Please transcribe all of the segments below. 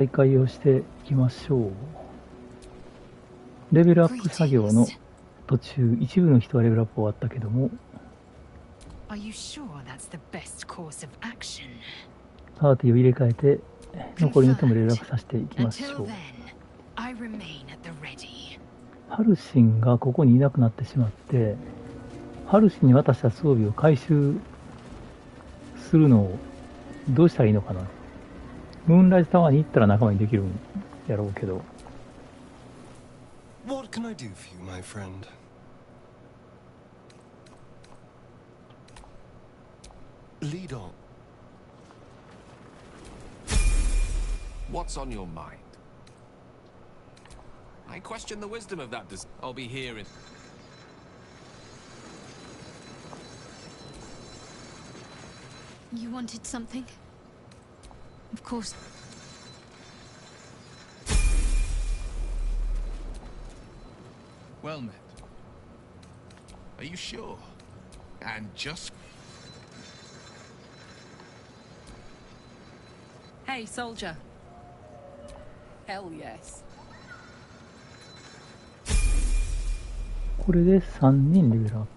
再開をしていきましょう。レベルアップ作業の途中、一部の人はレベルアップ終わったけども、Are you sure that's the best course of action? パーティーを入れ替えて、残りの人もレベルアップさせていきまし Until ょう。 then, I remain at the ready. ハルシンがここにいなくなってしまって、ハルシンに渡した装備を回収するのをどうしたらいいのかな。ムーンライズタワーに行ったら仲間にできるんやろうけど。 What can I do for you, my friend? Lead on. What's on your mind? I question the wisdom of that. I'll be here in... You wanted something? Of course. Well met. Are you sure? And just... Hey, soldier. Hell yes. これで3人レベルアップ。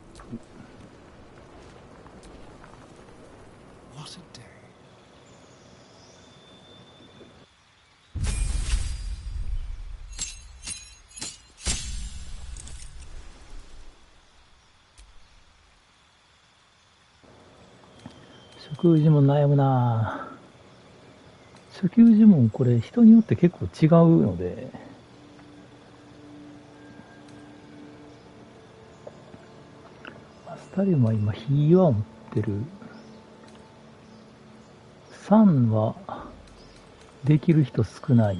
What a day. 食事も悩むなぁ。初級呪文これ人によって結構違うので、アスタリウムは今火は持ってる。3はできる人少ない。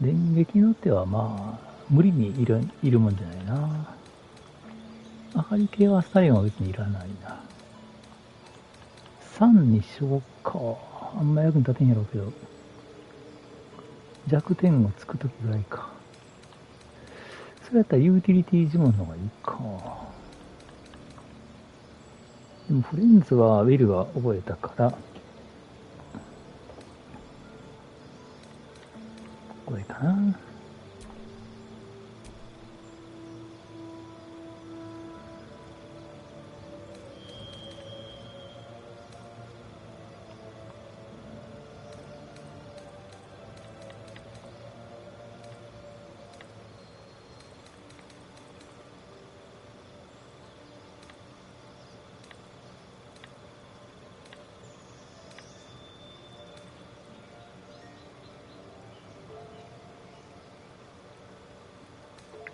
電撃の手はまあ無理にいるもんじゃないな。明かり系はアスタリウムは別にいらないな。3にしようか。あんま役に立てんやろうけど、弱点をつくときぐらいか。それやったらユーティリティ呪文の方がいいか。でもフレンズはウィルが覚えたから、これかな。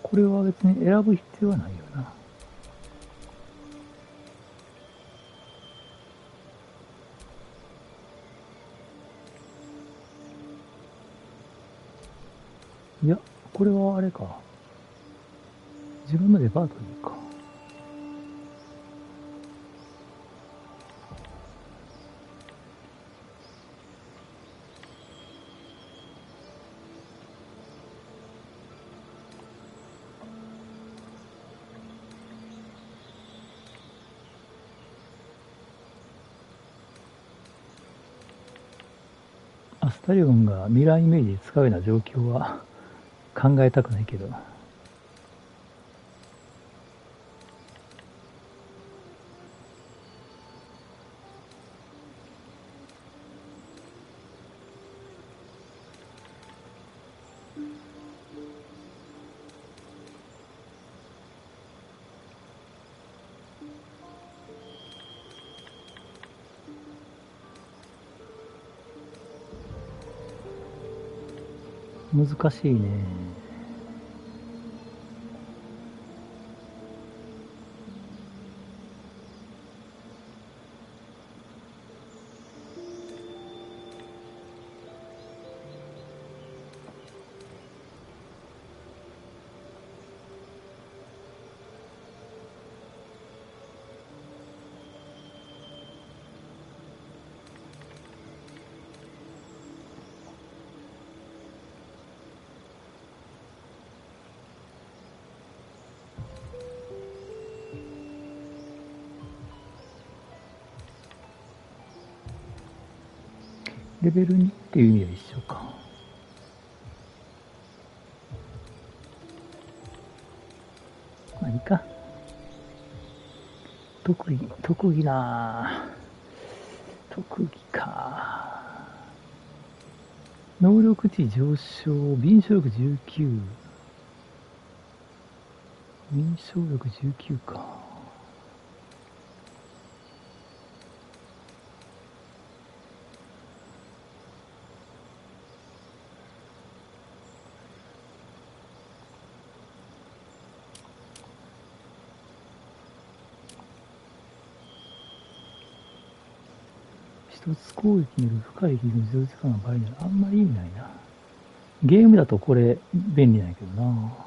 これは別に選ぶ必要はないよな。いや、これはあれか。自分のレパートリーか。アスタリオンがミラーイメージで使うような状況は考えたくないけど。難しいね。レベル2っていう意味は一緒か。まあいいか。特技なぁ。特技か。能力値上昇、敏捷力19。敏捷力19か。一つ攻撃による深い撃の持続時間が倍になる。あんまり意味ないな。ゲームだとこれ便利なんやけどな。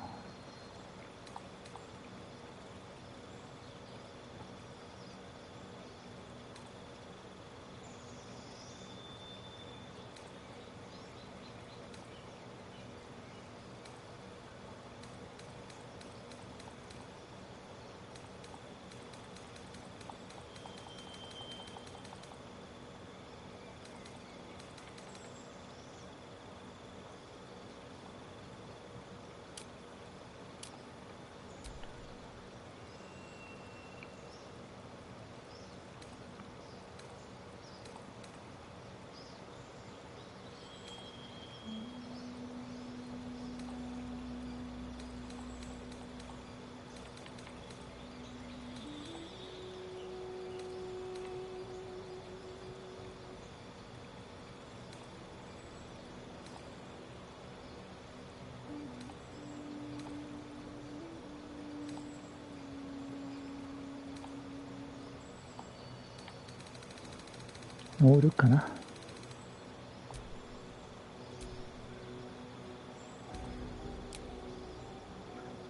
もう売るかな。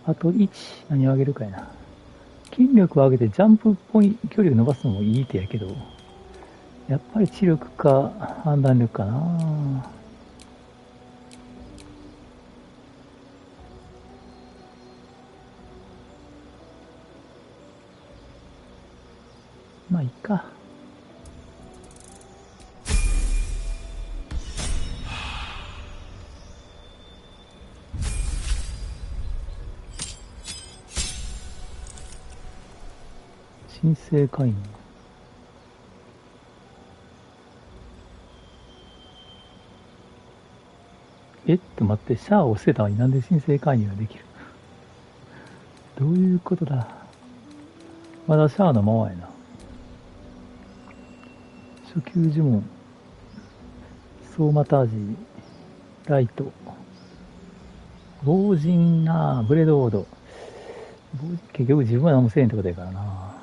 あと1、何を上げるかやな。筋力を上げてジャンプポイント距離を伸ばすのもいい手やけど、やっぱり知力か判断力かな。まあいいか。申請会員。待って、シャアを捨てたのになんで申請会員ができる？どういうことだ？まだシャアのままやな。初級呪文、ソーマタージ、ライト、防塵なブレードオード。結局自分は何もせえんってことやからな。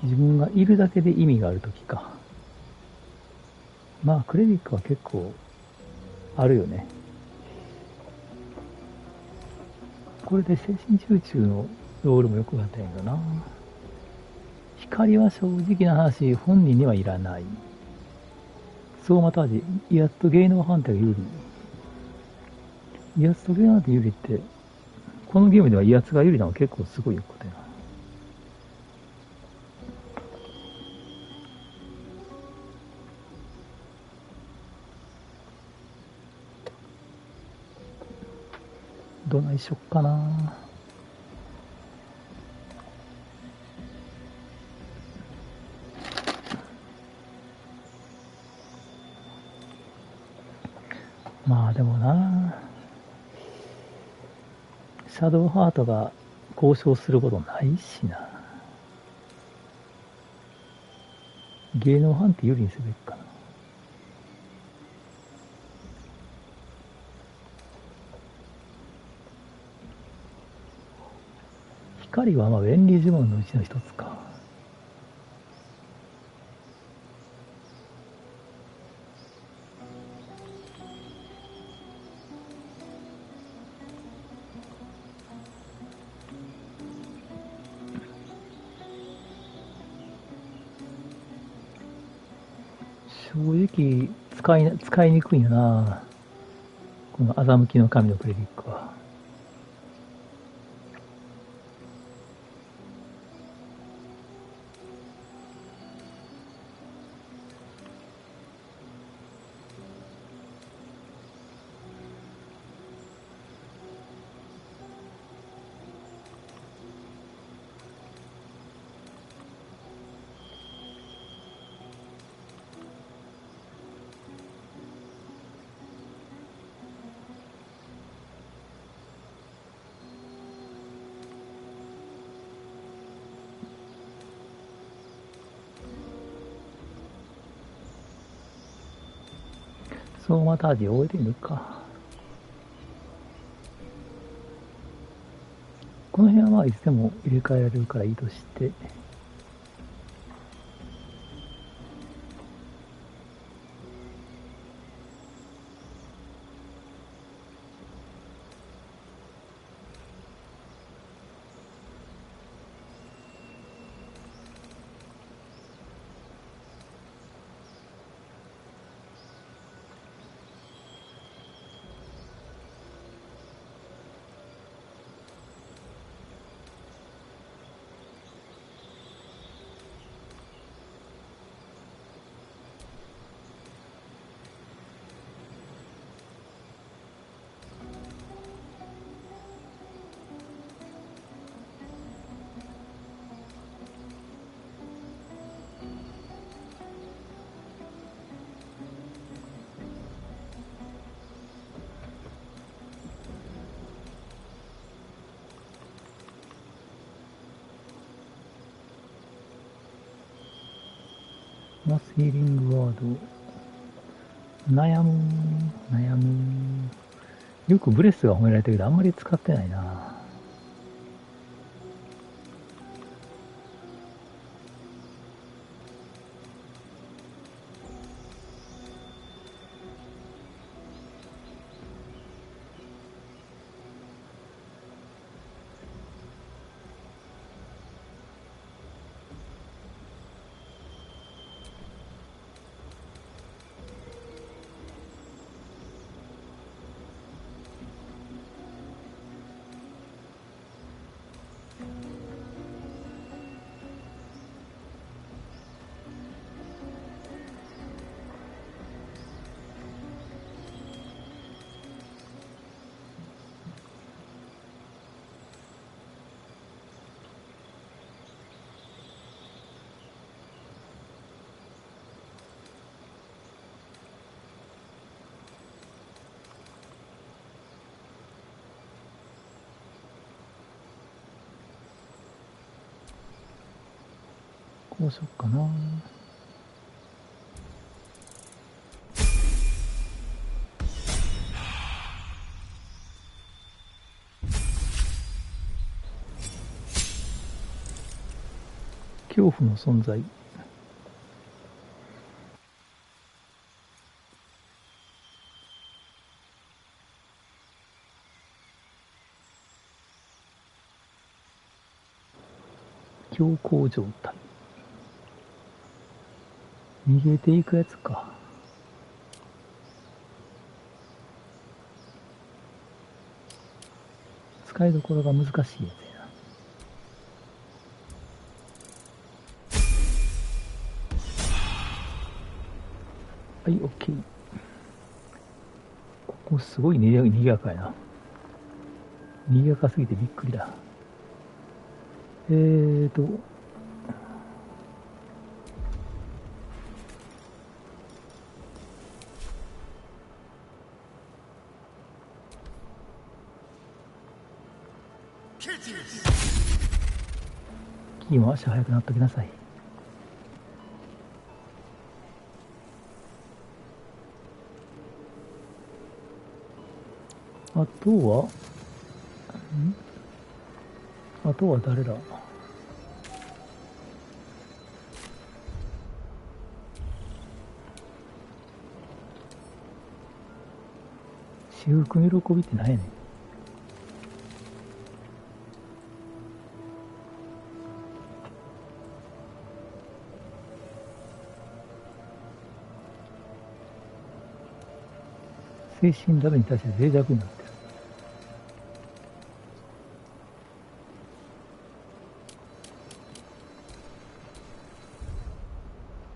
自分がいるだけで意味があるときか。まあクレディックは結構あるよね。これで精神集中のロールもよくなったんやけどな。光は正直な話、本人にはいらない。そうまた味、威圧と芸能判定が有利。威圧と芸能判定有利って、このゲームでは威圧が有利なのは結構すごいことやな。どないしよっかな。まあでもな、シャドウハートが交渉することないしな。芸能判定有利にすべきかな。光はまあ便利呪文のうちの一つか。正直使いにくいよな、この欺きの神のクレディックは。走馬タージ終えてみるか。この辺はまあいつでも入れ替えられるからいいとして、マスヒーリングワード。悩む。よくブレスが褒められたけど、あんまり使ってないな。こうしよっかな。恐怖の存在。強行状態。逃げていくやつか。使いどころが難しいやつやな。はい、OK。ここすごい賑やかやな。賑やかすぎてびっくりだ。キーも足速くなっときなさい。あとは誰だ。私服の喜びって何やねん。精神ダメに対して脆弱になってる。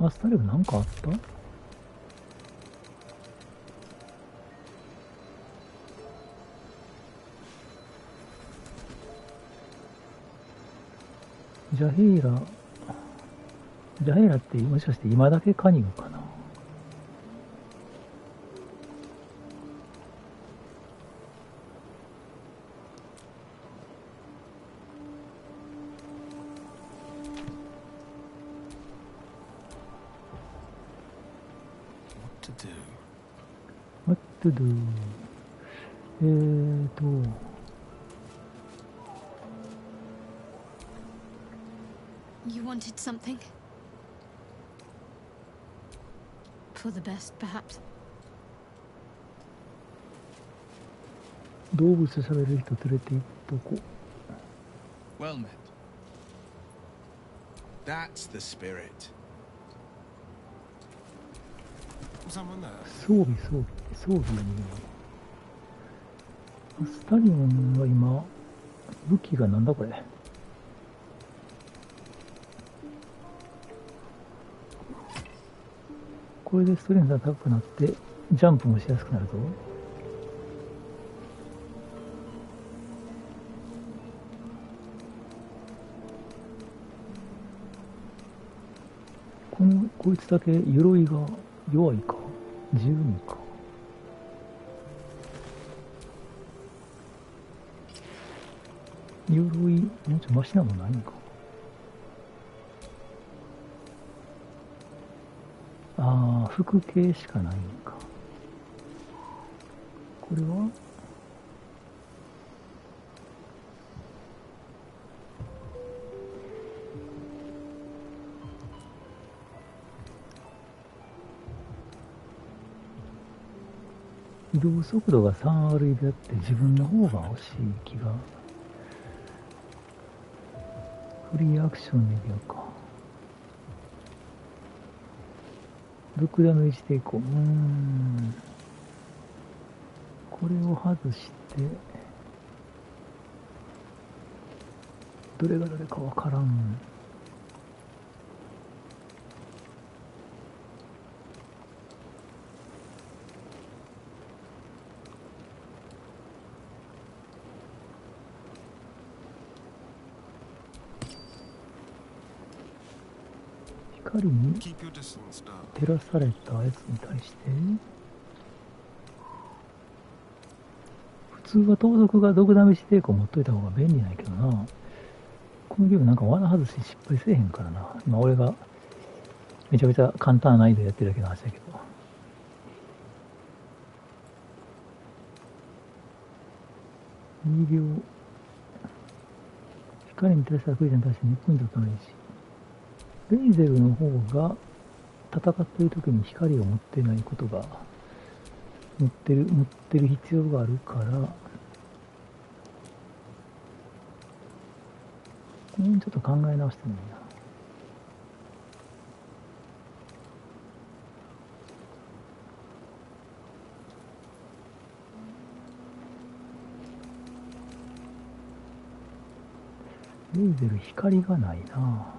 アスタレブなんかあった？ジャヘイラってもしかして今だけカニグかな。What to do? What to do? You wanted something? For the best, perhaps. 動物と喋れる人連れて行っとこ。Well met. That's the spirit. Someone there? 装備に。スタリオンは今、武器がなんだこれ。これでストレングが高くなって、ジャンプもしやすくなるぞ。こいつだけ鎧が弱いか。12か。鎧、もうちょいマシなのないんか。ああ、服系しかないんか。これは移動速度が 3R であって自分の方が欲しい気が。フリーアクションできるか。6ダメージ抵抗。これを外して、どれがどれかわからん。光に Keep your distance, darling. 照らされたやつに対して、普通は盗賊が毒ダメージ抵抗持っといた方が便利なんやけどな。このゲームなんか罠外し失敗せえへんからな。今俺がめちゃめちゃ簡単な難易度やってるだけの話だけど。2秒。光に照らしたクイズに対して2ポイントとなるし。レイゼルの方が戦っている時に光を持ってないことが持ってる必要があるから、ちょっと考え直してもいいな。レイゼル光がないな。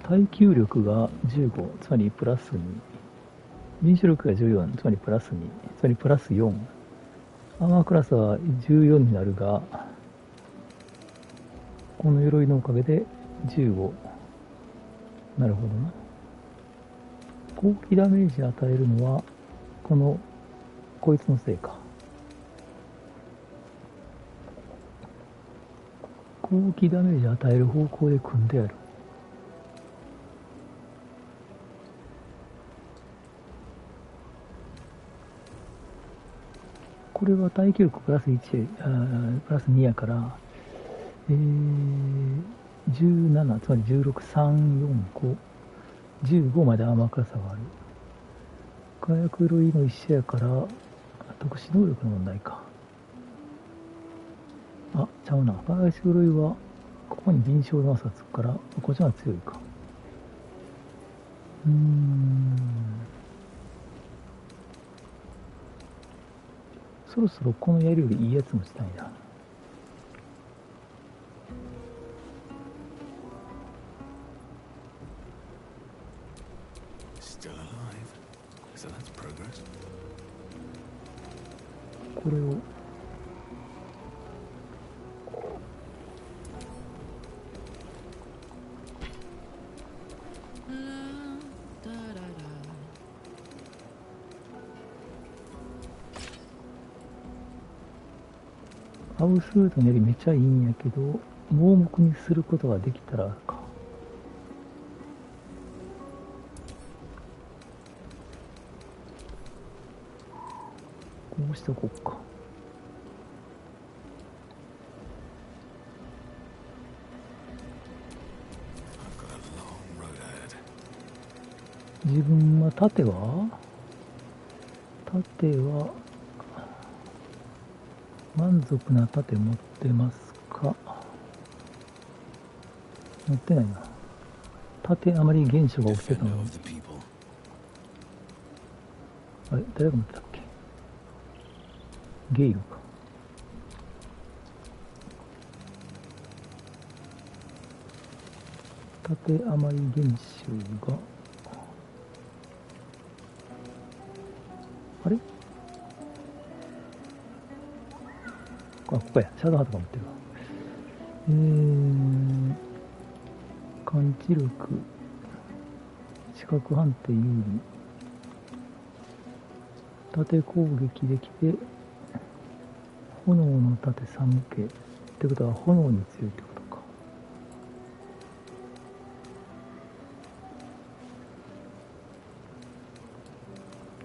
耐久力が15、つまりプラス2。臨床力が14、つまりプラス2、つまりプラス4。アーマークラスは14になるが、この鎧のおかげで15。なるほどな。攻撃ダメージを与えるのは、こいつのせいか。攻撃ダメージを与える方向で組んである。これは耐久力プラス1、プラス2やから、17、つまり16、3、4、5、15までアーマークラスがある。火薬類の一緒やから、特殊能力の問題か。あ、ちゃうな。火薬類は、ここに臨床の朝つくから、こっちが強いか。そろそろこの槍よりいいやつもしたいな。Still alive. So that's progress. これをアブスルートのやりめっちゃいいんやけど、盲目にすることができたらか。こうしとこうか。自分は盾は満足な盾持ってますか？持ってないな。盾あまり現象が起きてたのに。あれ、誰が持ってたっけ？ゲイルか。盾あまり現象が、あれ？あ、ここや。シャドウハートが持ってるわ。感知力、視覚判定有利。盾攻撃できて、炎の盾3向け。ってことは炎に強いってことか。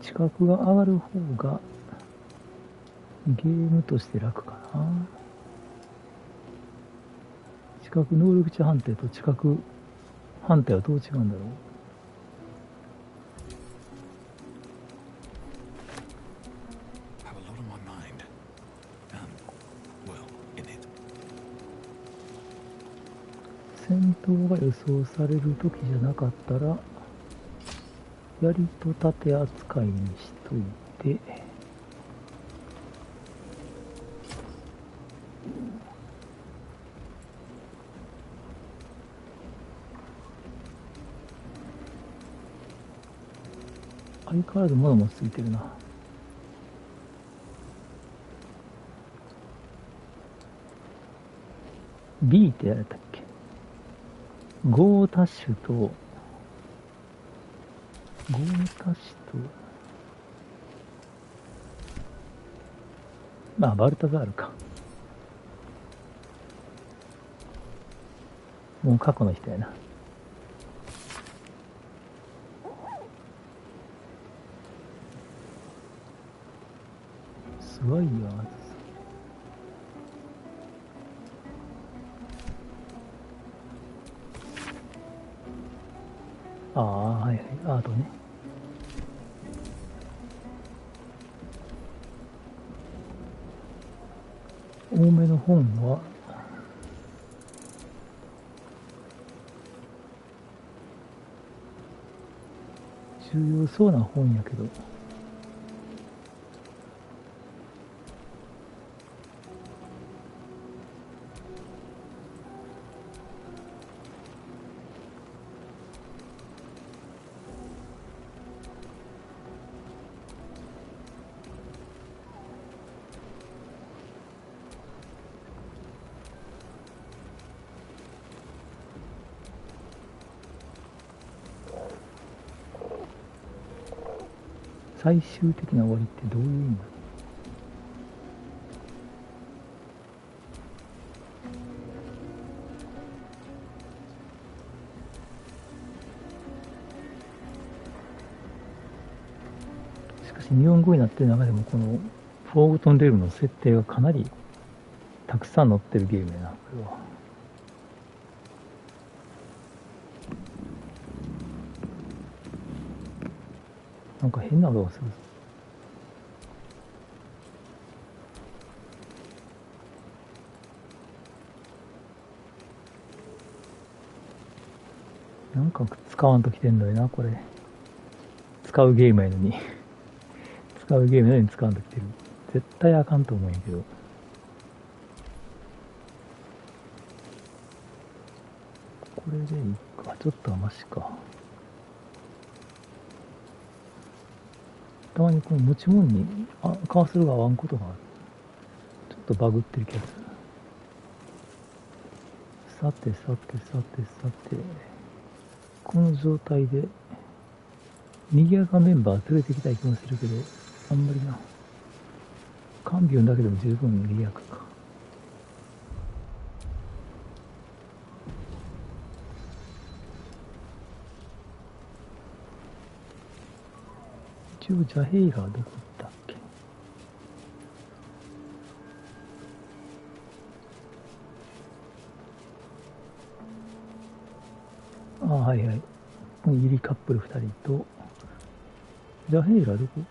視覚が上がる方がゲームとして楽かな。知覚能力値判定と知覚判定はどう違うんだろう。戦闘が予想される時じゃなかったら槍と盾扱いにしといて、相変わらず物もついてるな。B ってやられたっけ？ 5 タッシュとまあバルタザールか。もう過去の人やな。すごいよ。ああ、はいはい、アートね。多めの本は重要そうな本やけど、最終的な終わりってどういう意味だ？しかし日本語になってる中でもこのフォーグトンレールの設定がかなりたくさん載ってるゲームやな、これは。なんか変な音がする。なんか使わんときてんのよな、これ。使うゲームやのに。使うゲームやのに使わんときてる。絶対あかんと思うんやけど。これでいいか。ちょっとはマシか。たまにこの持ち物にカーソルが合わんことがある。ちょっとバグってる気がする。さてさてさてさて、この状態で賑やかメンバー連れてきたい気もするけど、あんまりな。カンビオンだけでも十分賑やかか。一応ジャヘイラーどこ行ったっけ。ああ、はいはい。ここにイリカップル2人と、ジャヘイラーどこん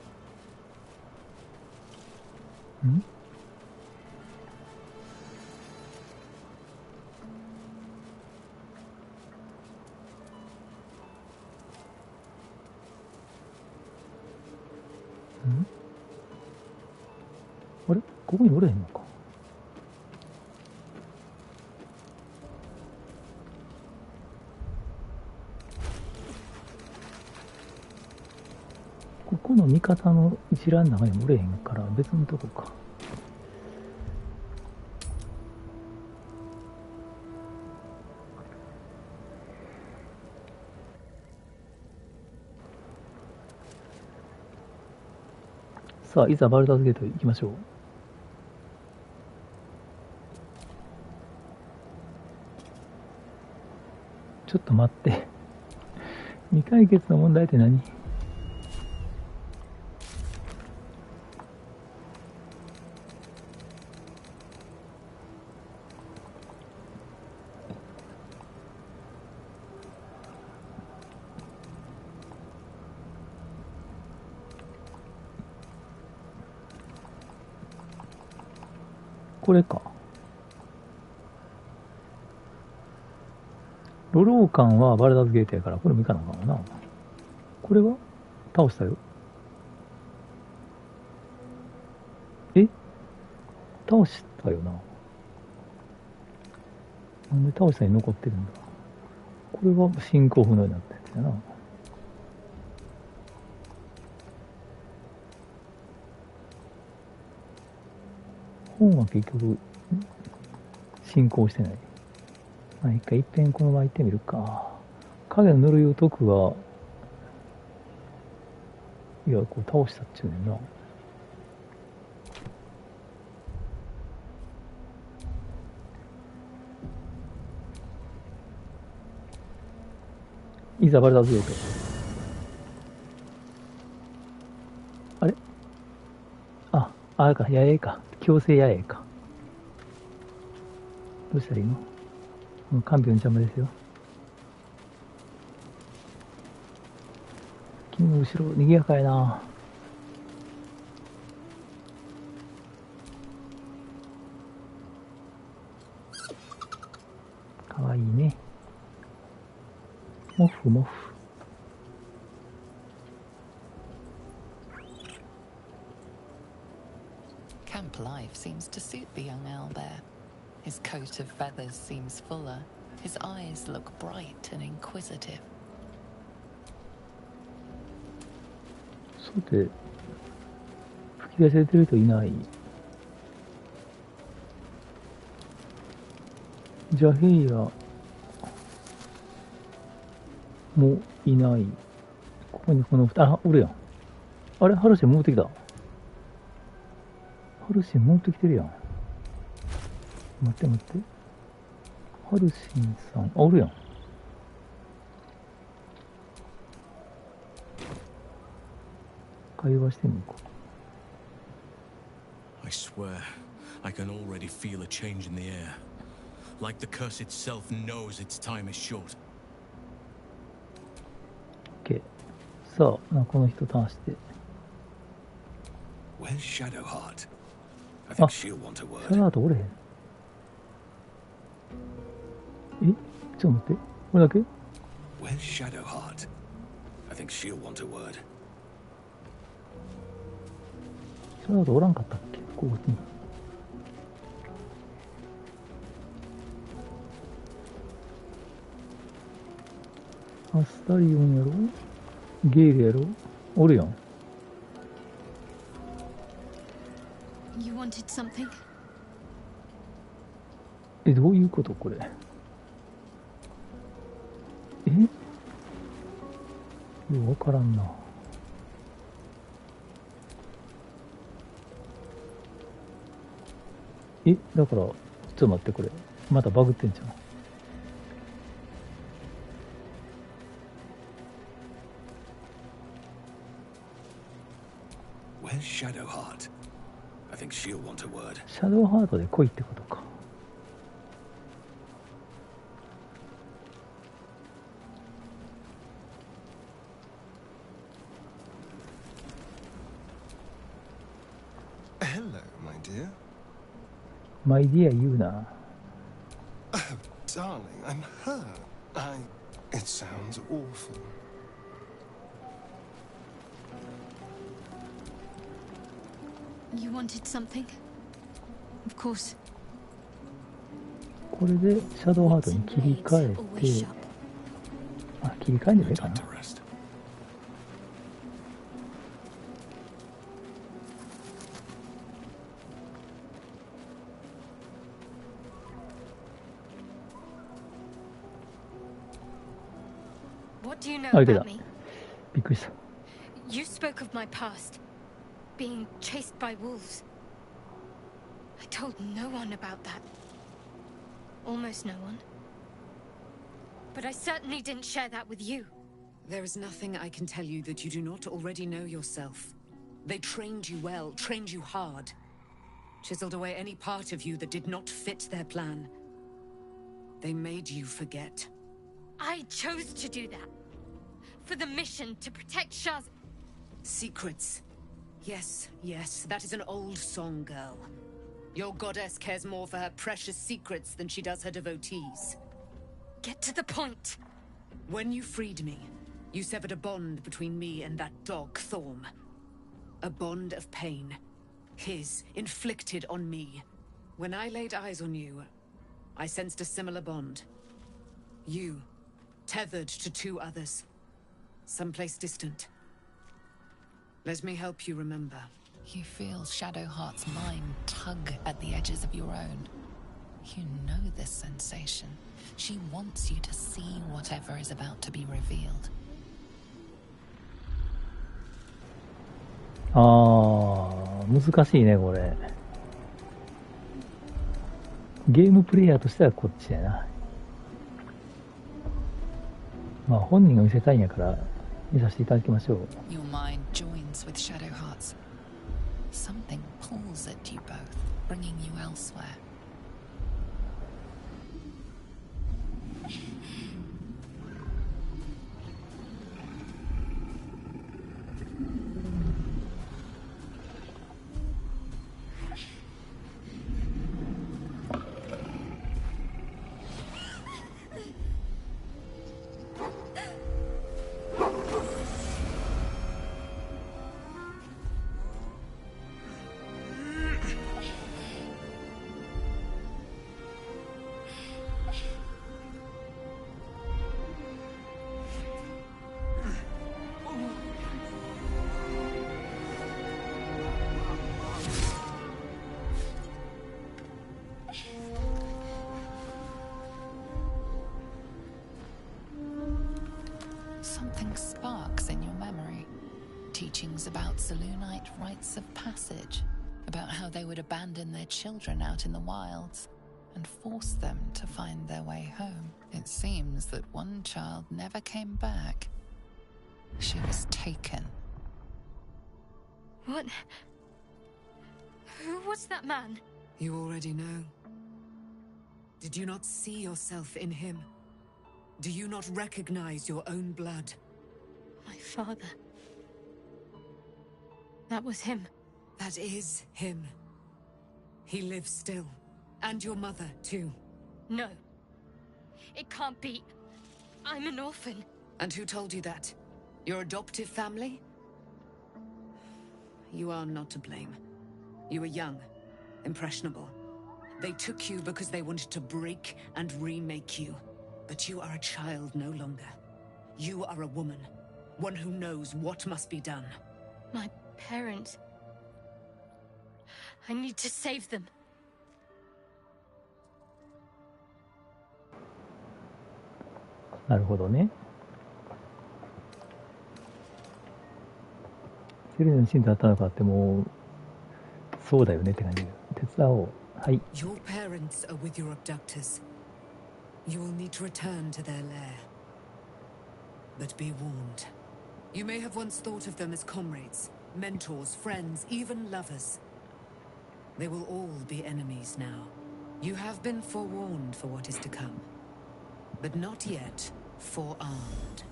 あれここにおれへんのか。ここの味方の一覧の中にもおれへんから別のとこか。さあ、いざバルダーズゲート行きましょう。ちょっと待って。未解決の問題って何？これか。ロローカンはバルダーズゲートやから、これもいかなあかんわな。これは倒したよ。え？倒したよな。なんで倒したに残ってるんだ。これは進行不能になったやつやな。本は結局進行してない。まあ一回いっぺんこのまま行ってみるか。影の呪いを解くが、いや、こう倒したっちゅうねんな。いざバルダーズゲート。あれあれか、野営か。強制野営か。どうしたらいいの？看病の邪魔ですよ。君の後ろ、賑やかやな。かわいいね。モフモフ。Camp life seems to suit the young owlbear. His coat of feathers seems fuller. His eyes look bright and inquisitive. そうで、吹き出せてる人いない。ジャヘイラもいない。ここにこのあ、おるやん。あれハルシン戻ってきた。ハルシン戻ってきてるやん。待って待って。ハルシンさん、あ、おるやん。会話してんのか。I swear, I can already feel a change in the air. Like the curse itself knows its time is short. OK。さあ、この人ターンして。Where's Shadowheart? I あ、 think シ she'll want a ャ word. ラートおれへん。ちょっと待って。これだけ？ Where's Shadowheart? I think she'll want a word. シャラートおらんかったっけ？ここに。アスタリオンやろ？ゲイルやろ？おるやん。You wanted something? どういうことこれ。ようわからんな。だから、ちょっと待って、これ。またバグってんじゃん。Where's Shadowheart? I think she'll want a word. シャドウハートで来いってことか。Hello, my dear. マイディア言うな。 Oh, darling, I'm hurt. It sounds awful. You wanted something? Of course. これでシャドウハートに切り替え Always て、 sharp. あ、切り替えんでもいいか Time な。 to rest. What do you know あ、いけた。 about me? びっくりした。 You spoke of my past, being chased by wolves. I told no one about that. Almost no one. But I certainly didn't share that with you. There is nothing I can tell you that you do not already know yourself. They trained you well, trained you hard. Chiseled away any part of you that did not fit their plan. They made you forget. I chose to do that. For the mission to protect Shaz. Secrets. Yes, yes, that is an old song, girl. Your goddess cares more for her precious secrets than she does her devotees. Get to the point. When you freed me, you severed a bond between me and that dog, Thorm. A bond of pain. His, inflicted on me. When I laid eyes on you, I sensed a similar bond. You, tethered to two others. Someplace distant. Let me help you remember. You feel Shadowheart's mind tug at the edges of your own. You know this sensation. She wants you to see whatever is about to be revealed. あー、難しいね、これ。ゲームプレイヤーとしてはこっちやな。まあ本人が見せたいんやから見させていただきましょう。 Your mind joins with Shadowheart's. Something pulls at you both, bringing you elsewhere. Something sparks in your memory. Teachings about Selûnite rites of passage, about how they would abandon their children out in the wilds and force them to find their way home. It seems that one child never came back. She was taken. What? Who was that man? You already know. Did you not see yourself in him? Do you not recognize your own blood? My father. That was him. That is him. He lives still. And your mother, too. No. It can't be. I'm an orphan. And who told you that? Your adoptive family? You are not to blame. You were young, impressionable. They took you because they wanted to break and remake you. But you are a child no longer. You are a woman. One who knows what must be done. My parents. I need to save them. なるほどね。セレナのシーンだったのかってもうそうだよねって感じで手伝おう。はい。 Your parents are with your abductors. You will need to return to their lair. But be warned. You may have once thought of them as comrades, mentors, friends, even lovers. They will all be enemies now. You have been forewarned for what is to come, but not yet forearmed.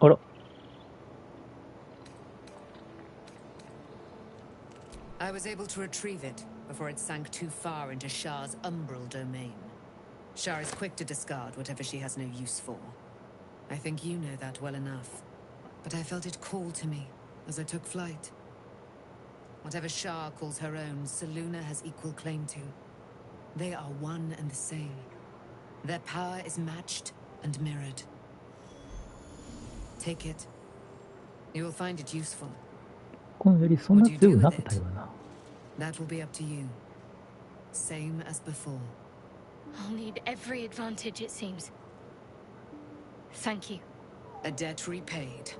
あら。 I was able to retrieve it before it sank too far into Shah's umbral domain. Shah is quick to discard whatever she has no use for. I think you know that well enough. But I felt it call to me as I took flight. Whatever Shah calls her own, Selûne has equal claim to. They are one and the same. Their power is matched and mirrored. Take it. You will find it useful. この槍そんな強くなかったよな。 That will be up to you. Same as before. I'll need every advantage, it seems. Thank you. A debt repaid.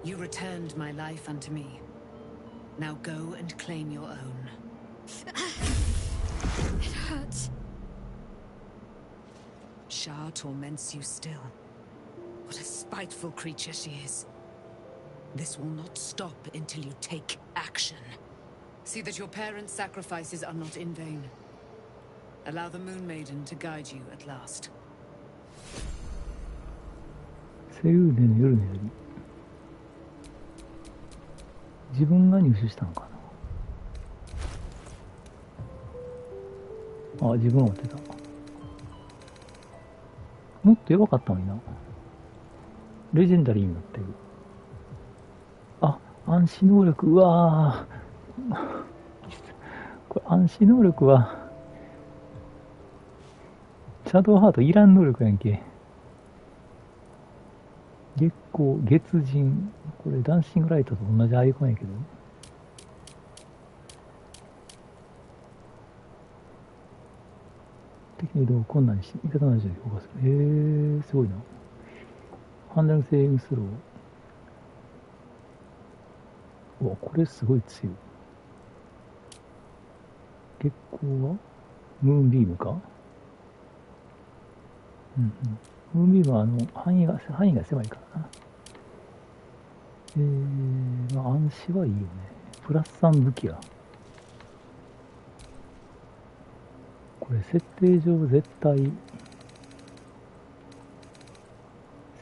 You returned my life unto me. Now go and claim your own. It hurts. Shah torments you still. What a spiteful creature she is. This will not stop until you take action. See that your parents' sacrifices are not in vain. Allow the Moon Maiden to guide you at last. セルーネの夜の槍。自分が入手したのかな。あ、自分は持ってた。もっと弱かったのにな。レジェンダリーになってる。あ、暗視能力、うわぁ。これ暗視能力は、シャドウハートいらん能力やんけ。月光、月人。これダンシングライトと同じアイコンやけど。敵の移動を困難にし、味方の味で評価する。すごいな。判断性ミスロー。うわ、これすごい強い。月光はムーンビームか。うんうん。ムーンビームは範囲が狭いからな。まあ暗視はいいよね。プラス3武器や。これ設定上絶対、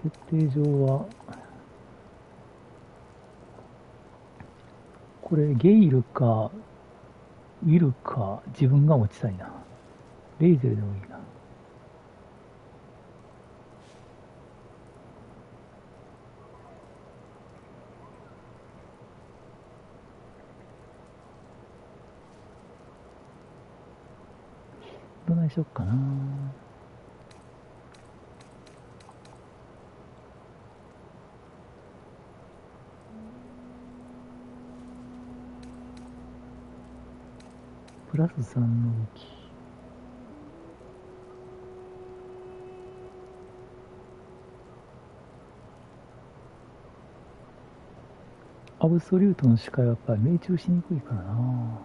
設定上は、これゲイルか、ウィルか、自分が持ちたいな。レイゼルでもいいな。どないしよっかな。プラス3の武器。アブソリュートの視界はやっぱり命中しにくいからな。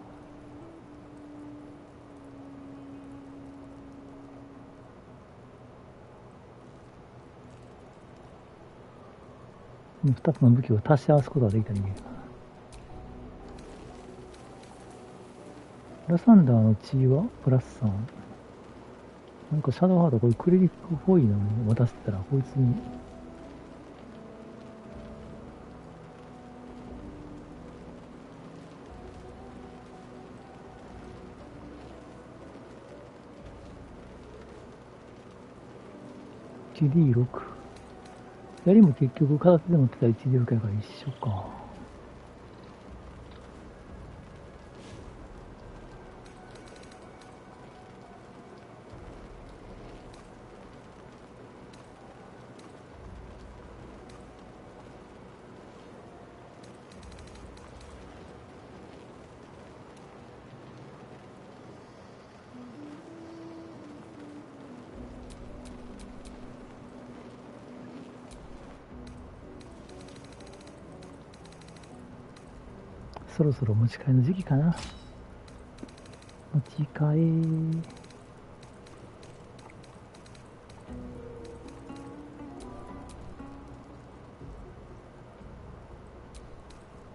2つの武器を足し合わすことができたらいいけどな。ラサンダーの血はプラス3。なんかシャドウハードこれクレリックっぽいのに渡してたらこいつに1D6。槍も結局片手で持ってたら 1D6 やから一緒か。そろそろ持ち替えの時期かな。持ち替え。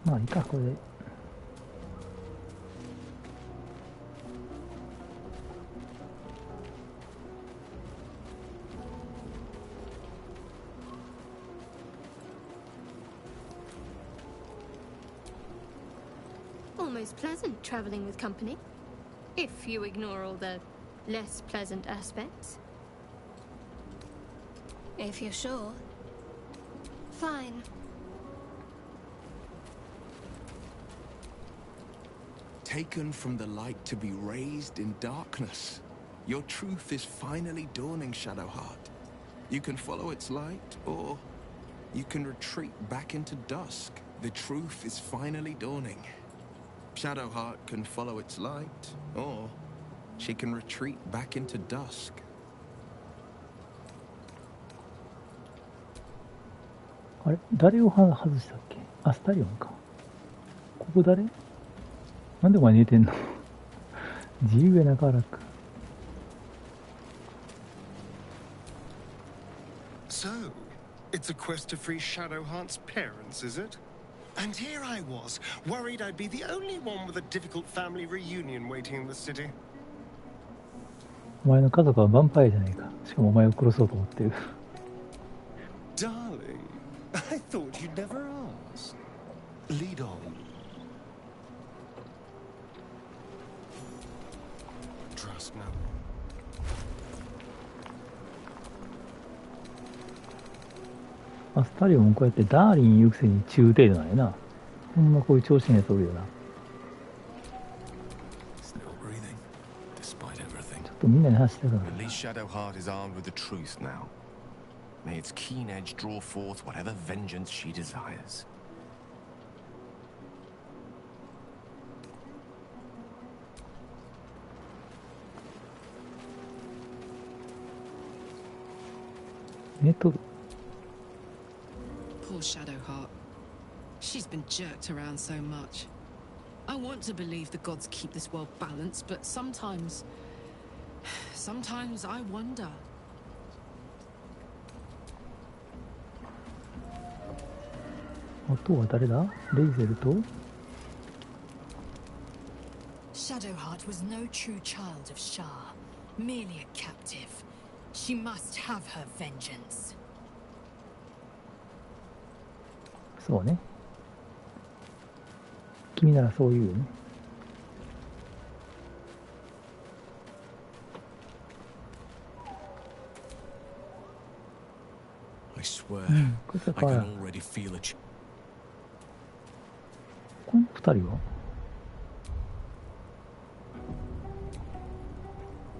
まあいいか、これで。Almost pleasant traveling with company, if you ignore all the less pleasant aspects. If you're sure. Fine. Taken from the light to be raised in darkness. Your truth is finally dawning, Shadowheart. You can follow its light, or you can retreat back into dusk. The truth is finally dawning. Shadowheart can follow its light, or she can retreat back into dusk. あれ誰を外したっけ？アスタリオンか。ここ誰？なんでお前寝てんの？自由やな、カラク。So, it's a quest to free Shadowheart's parents, is it? And here I was, worried I'd be the only one with a difficult family reunion waiting in the city. お前の家族はヴァンパイアじゃないか。しかもお前を殺そうと思ってる。Darling, I thought you'd never ask. Lead on. Trust no one. アスタリオンもこうやってダーリン言うくせに中程度なんやな。ほんまこういう調子のやつおるよな。ちょっとみんなに話したくなる。 At least Shadowheart is armed with the truth now. May its keen edge draw forth whatever vengeance she desires. 寝とる。 Poor Shadowheart. She's been jerked around so much. I want to believe the gods keep this world balanced, but sometimes I wonder. あとは誰だ？レイゼルと Shadowheart was no true child of Shah, merely a captive. She must have her vengeance. そうね。君ならそう言うよね。 I swear, こいつは I 変わ can らん。 already feel a この二人は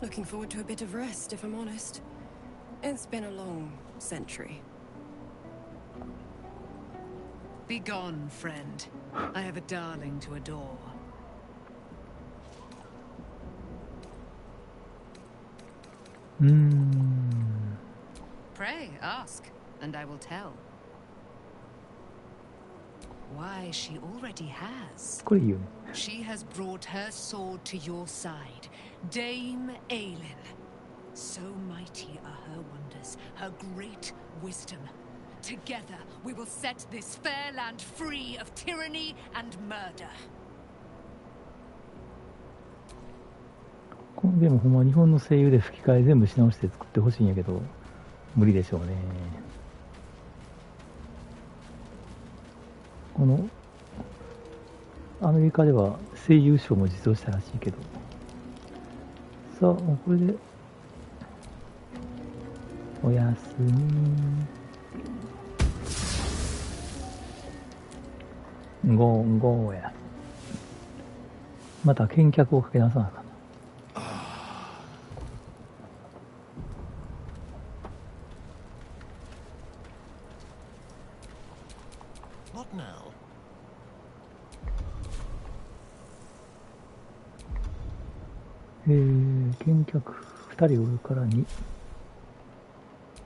Looking forward to a bit of rest, if I'm honest. It's been a long century. Be gone, friend. I have a darling to adore. うーん。 Pray, ask, and I will tell. Why, she already has. これいいよね。 She has brought her sword to your side, Dame Aelin. So mighty are her wonders, her great wisdom. Together we will set this fair land free of tyranny and murder. このゲームほんま日本の声優で吹き替え全部し直して作ってほしいんやけど無理でしょうね。このアメリカでは声優賞も実装したらしいけど、さあもうこれでおやすみ。ゴーゴーや。また見客をかけなさなあかん。 What now? 見客2人おるからに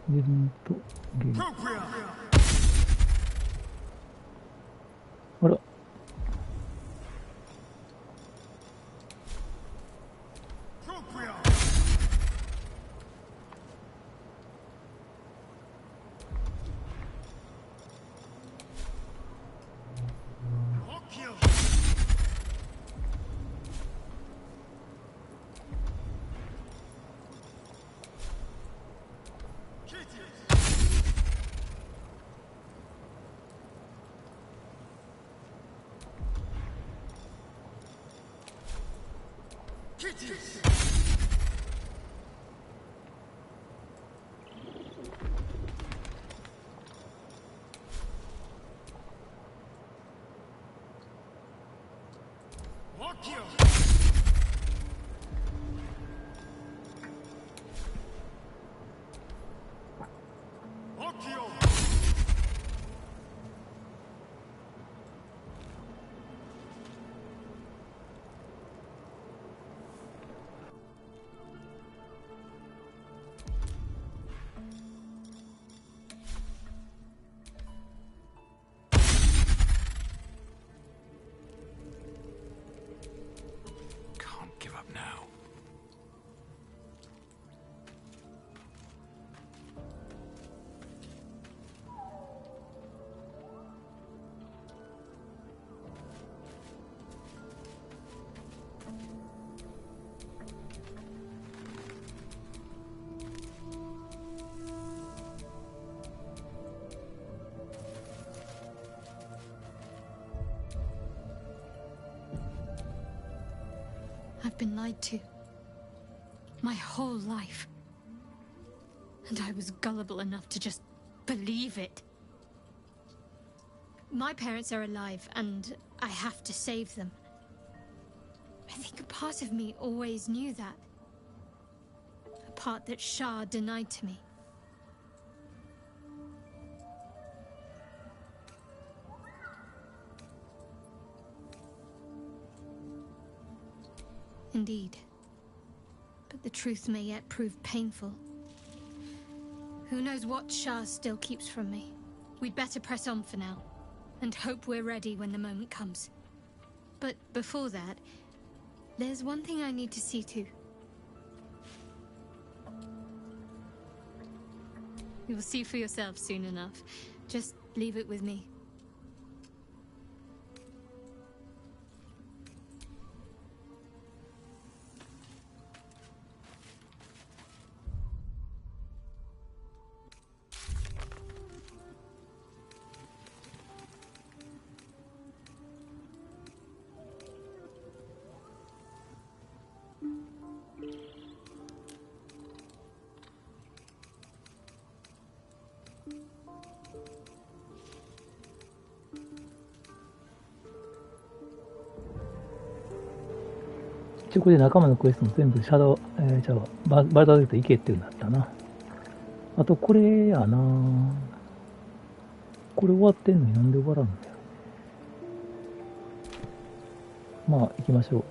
自分とゲーム。あら。I've been lied to. My whole life. And I was gullible enough to just believe it. My parents are alive, and I have to save them. I think a part of me always knew that. A part that Shah denied to me. Indeed. But the truth may yet prove painful. Who knows what Shah still keeps from me? We'd better press on for now, and hope we're ready when the moment comes. But before that, there's one thing I need to see to. You'll see for yourself soon enough. Just leave it with me.一応これで仲間のクエストも全部シャドウ、じゃあバルダーゲート行けっていうのだったな。あとこれやな。これ終わってんのになんで終わらんのや。まあ行きましょう。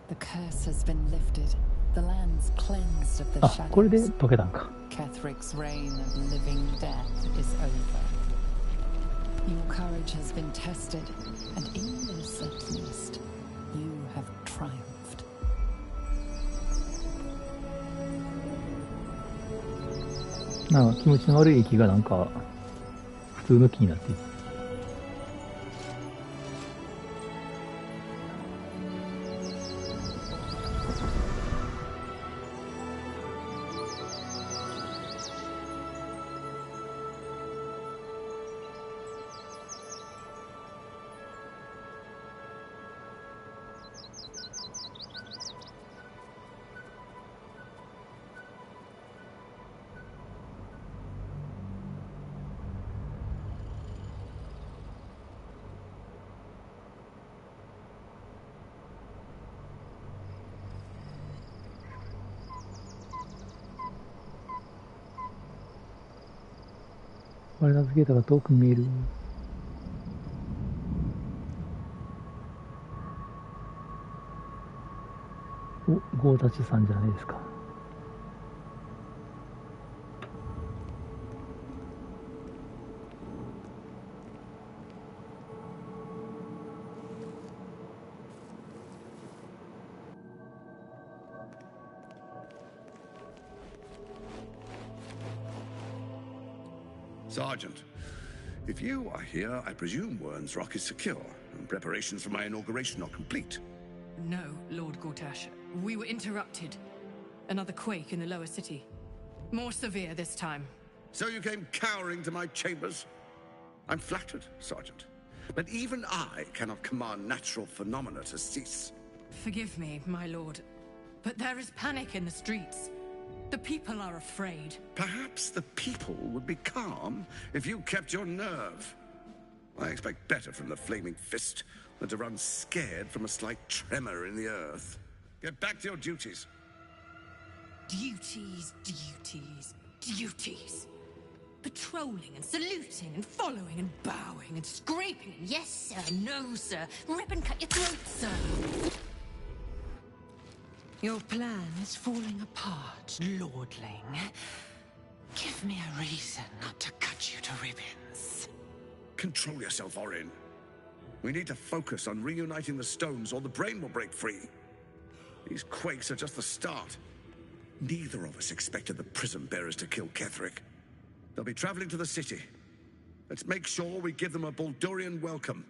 The curse has been lifted. The land's cleansed of the あ、これで shadows. 解けたんか。Kethric's reign of living death is over. Your courage has been tested, and in this at least, you have triumphed. なんか気持ちの悪い息がなんか普通の気になっている。バルダーゲートが遠くに見える。お、ゴータチさんじゃないですか。Sergeant, if you are here, I presume Wern's Rock is secure, and preparations for my inauguration are complete. No, Lord Gortash. We were interrupted. Another quake in the lower city. More severe this time. So you came cowering to my chambers? I'm flattered, Sergeant. But even I cannot command natural phenomena to cease. Forgive me, my lord, but there is panic in the streets. The people are afraid. Perhaps the people would be calm if you kept your nerve. I expect better from the Flaming Fist than to run scared from a slight tremor in the earth. Get back to your duties. Duties, duties, duties. Patrolling and saluting and following and bowing and scraping and yes sir, no sir, rip and cut your throat, sir. Your plan is falling apart, lordling. Give me a reason not to cut you to ribbons. Control yourself, Orin. We need to focus on reuniting the stones or the brain will break free. These quakes are just the start. Neither of us expected the prison bearers to kill Ketherick. They'll be traveling to the city. Let's make sure we give them a Baldurian welcome.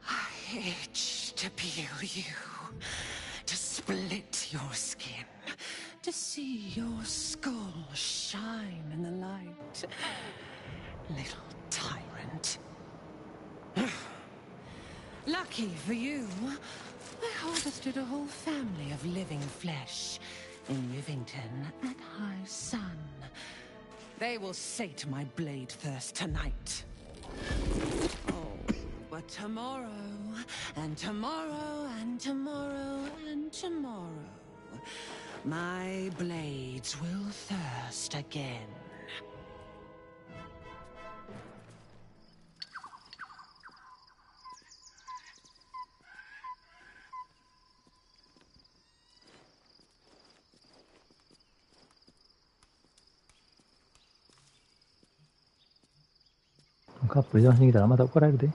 I itch to peel you, to split your skin, to see your skull shine in the light. Little tyrant. Lucky for you, I harvested a whole family of living flesh in Rivington at high sun. They will sate my blade thirst tonight. Oh, but tomorrow, and tomorrow, and tomorrow, and tomorrow, my blades will thirst again.カップル邪魔しに来たらまた怒られるで。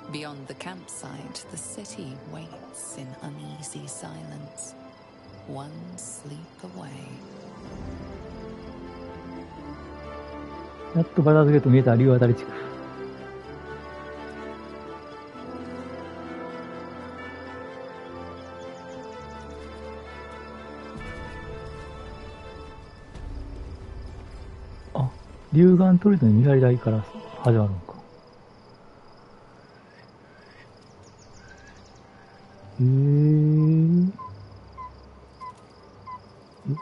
Beyond the campsite, the city waits in uneasy silence, one sleep away. やっとバラーズゲート見えた竜渡り地区。あ、竜眼トリの未来台から始まるのか。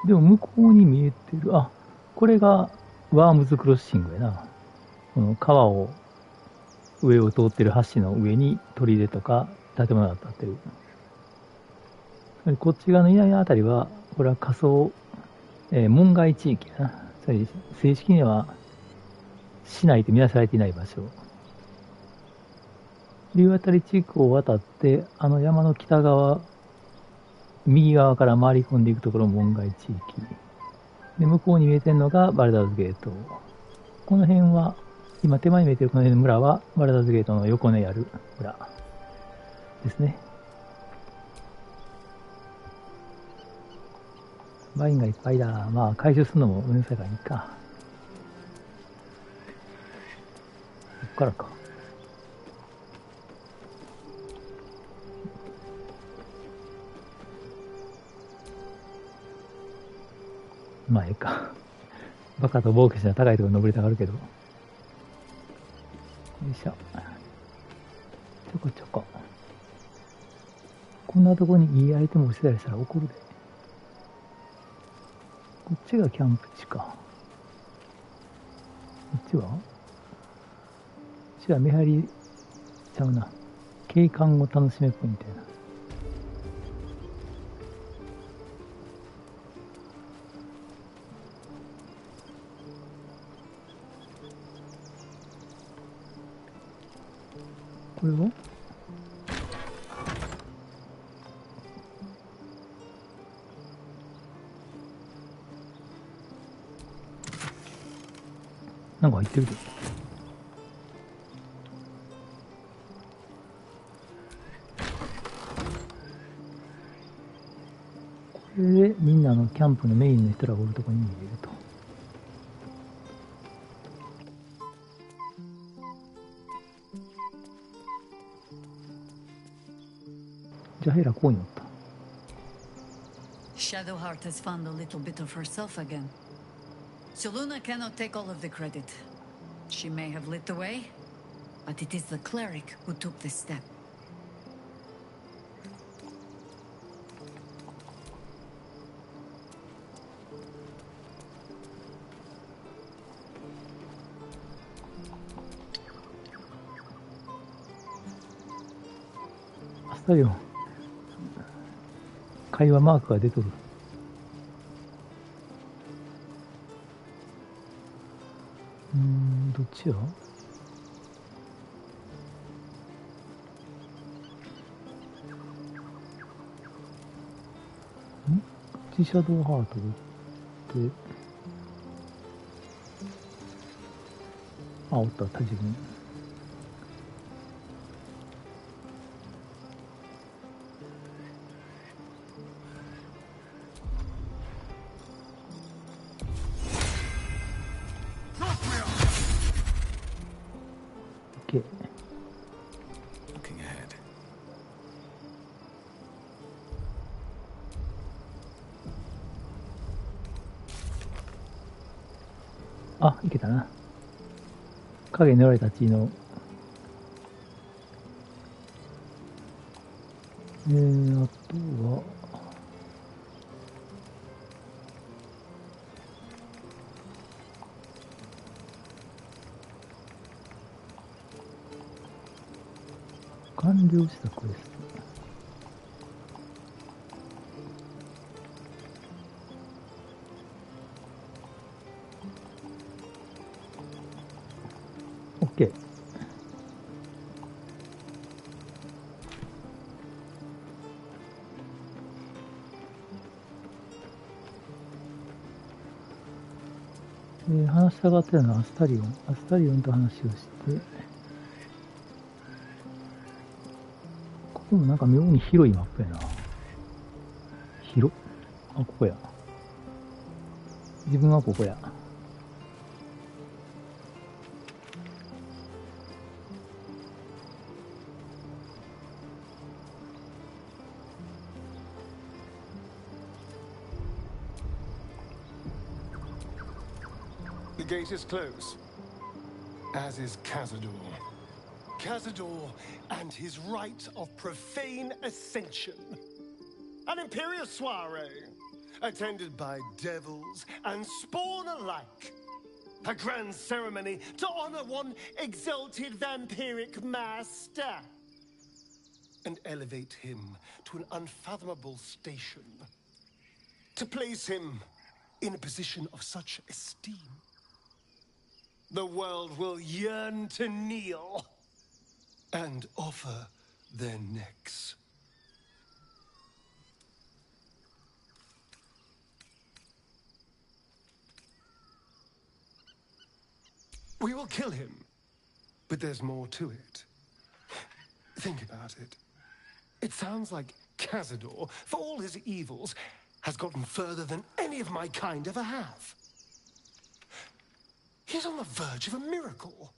でも向こうに見えてる。あ、これがワームズクロッシングやな。この川を、上を通ってる橋の上に砦とか建物が建ってる。こっち側の稲のあたりは、これは仮想、門外地域やな。正式には市内とみなされていない場所。竜渡り地区を渡って、あの山の北側、右側から回り込んでいくところ門外地域。で、向こうに見えてるのがバルダーズゲート。この辺は、今手前に見えてるこの辺の村は、バルダーズゲートの横にある村ですね。ワインがいっぱいだ。まあ、回収するのもめんどくさいからいいか。こっからか。まあ、ええか。バカと冒険者は高いところに登りたがるけど。よいしょ。ちょこちょこ。こんなとこにいいアイテムをしてたりしたら怒るで。こっちがキャンプ地か。こっちはこっちは見張りちゃうな。景観を楽しめポイントやな。これはなんか入ってるで。で、みんなのキャンプのメインの人らがおるとこに逃げると。じゃあヘラここにおった。Shadowheart has found a little bit of herself again. Soluna cannot take all of the credit. She may have lit the way, but it is the cleric who took this step. Astario.会話マークが出とる。どっちや？シャドウハートで、おった、自分。Looking ahead. あ、いけたな。影に塗られた血の。あとは。完了したクエスト。OK。話したがってたのはアスタリオンと話をして、ここもなんか妙に広いマップやな。広っ。あ、ここや。自分はここや。The gate is closed, as is Cazador. Cazador and his rite of profane ascension. An imperial soiree, attended by devils and spawn alike. A grand ceremony to honor one exalted vampiric master. And elevate him to an unfathomable station. To place him in a position of such esteem. The world will yearn to kneel and offer their necks. We will kill him, but there's more to it. Think about it. It sounds like Cazador, for all his evils, has gotten further than any of my kind ever have. He's on the verge of a miracle.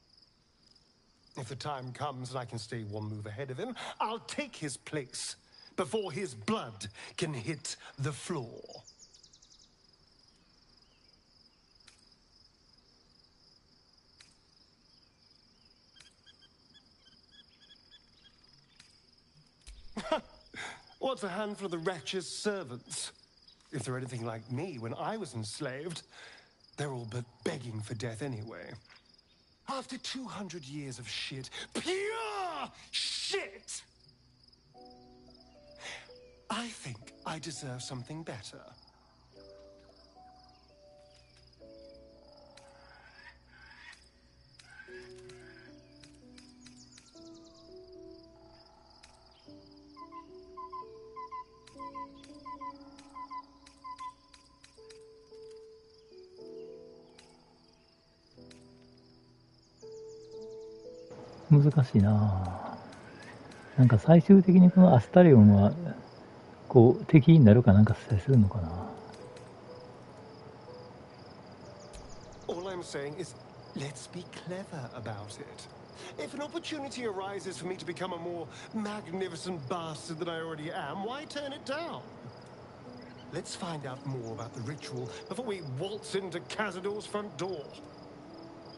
If the time comes and I can stay one move ahead of him, I'll take his place before his blood can hit the floor. What's a handful of the wretch's servants? If they're anything like me when I was enslaved, they're all but begging for death anyway. After 200 years of shit, pure shit! I think I deserve something better. 難しいなぁ。なんか最終的にこのアスタリオンはこう、敵になるかなんかしたりするのかな。All I'm saying is, let's be clever about it. If an opportunity arises for me to become a more magnificent bastard than I already am, why turn it down? Let's find out more about the ritual before we waltz into Cazador's front door.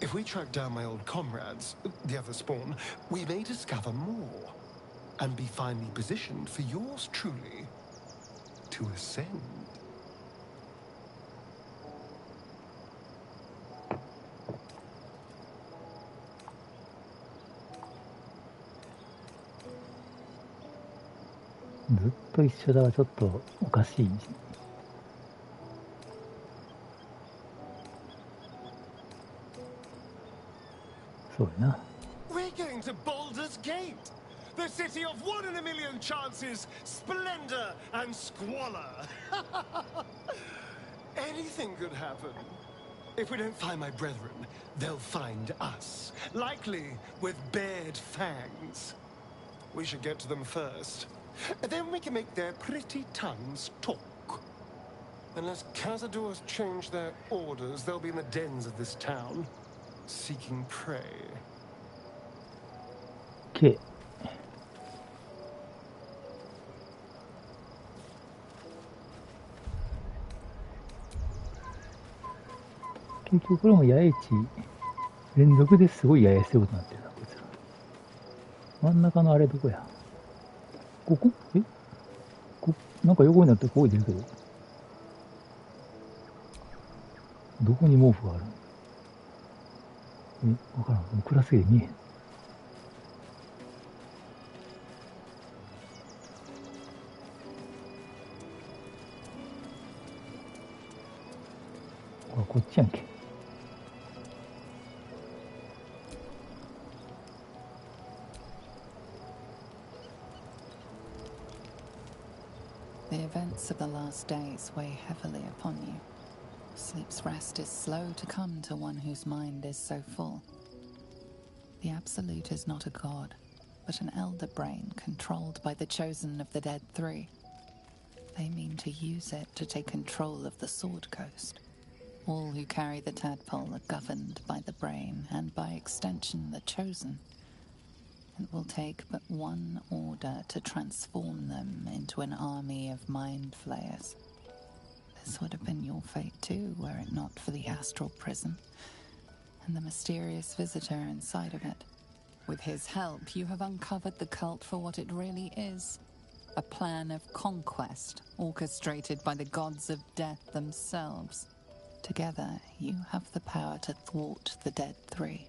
If we track down my old comrades, the other spawn, we may discover more and be finally positioned for yours truly to ascend.ずっと一緒だはちょっとおかしい。そうやな。We're going to Baldur's Gate, the city of 1 in a million chances, splendor and squalor. Anything could happen. If we don't find my brethren, they'll find us, likely with bared fangs. We should get to them first. Then we can make their pretty tongues talk. Unless Cazadors change their orders, they'll be in the dens of this town, seeking prey. Okay. 結局これも八重地連続ですごい八重してることになってるな、こいつら。真ん中のあれどこや。ここなんか横になってこう出るけど。どこに毛布があるわからん。もう暗すぎて見えへん。こっちやんけ。The events of the last days weigh heavily upon you. Sleep's rest is slow to come to one whose mind is so full. The Absolute is not a god, but an elder brain controlled by the chosen of the Dead Three. They mean to use it to take control of the Sword Coast. All who carry the tadpole are governed by the brain, and by extension the chosen. It will take but one order to transform them into an army of mind flayers. This would have been your fate too, were it not for the astral prison and the mysterious visitor inside of it. With his help, you have uncovered the cult for what it really is. A plan of conquest orchestrated by the gods of death themselves. Together, you have the power to thwart the Dead Three.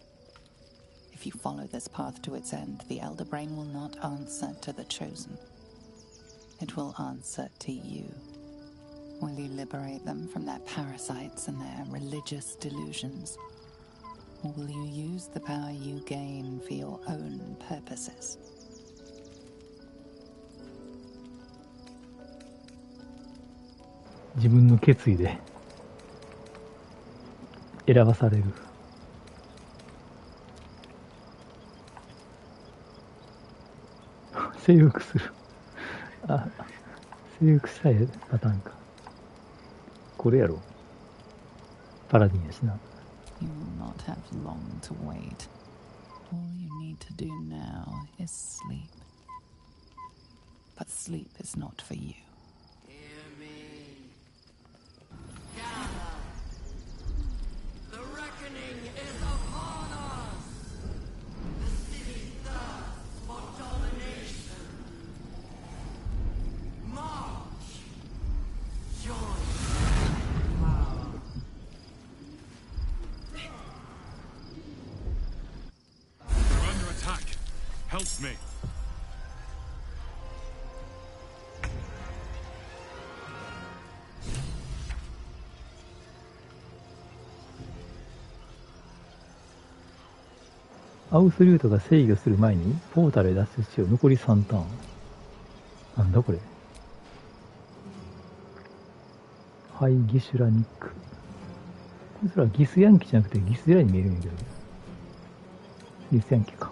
If you follow this path to its end, the Elder Brain will not answer to the Chosen. It will answer to you. Will you liberate them from their parasites and their religious delusions? Or will you use the power you gain for your own purposes? 自分の決意で選ばされる。征服する。あ、征服したいパターンか。これやろ。パラディンやしな。You will not have long to wait. All you need to do now is sleep. But sleep is not for you. Hear me. Gather. The reckoning is upon us. The city thirsts for domination. March. Join. Help me.アウスリュートが制御する前にポータルへ脱出しよう。残り3ターン。なんだこれ。ハイギシュラニック。こいつらギスヤンキじゃなくてギスヤに見えるんだけど。ギスヤンキか。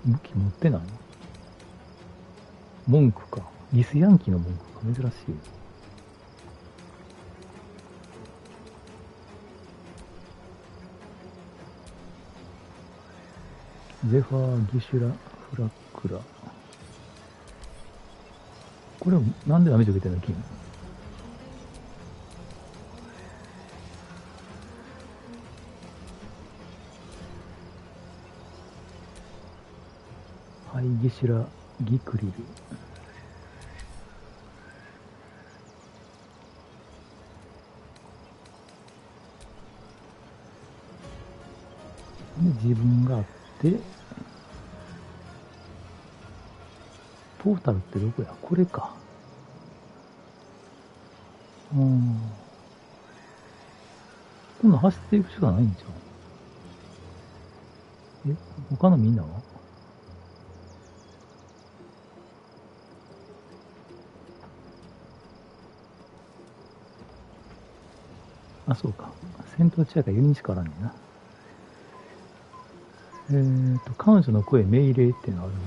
武器持ってないの？文句か。ギスヤンキーの文句か。珍しい。ゼファー・ギシュラ・フラックラ。これなんでダメージ受けてんの金。ハイ・ギシュラ・ギクリル。で自分があって、ポータルってどこや？これか。今度走っていくしかないんじゃん。他のみんなは？あ、そうか。戦闘中やから4人しかおらんねんな。彼女の声命令っていうのあるな。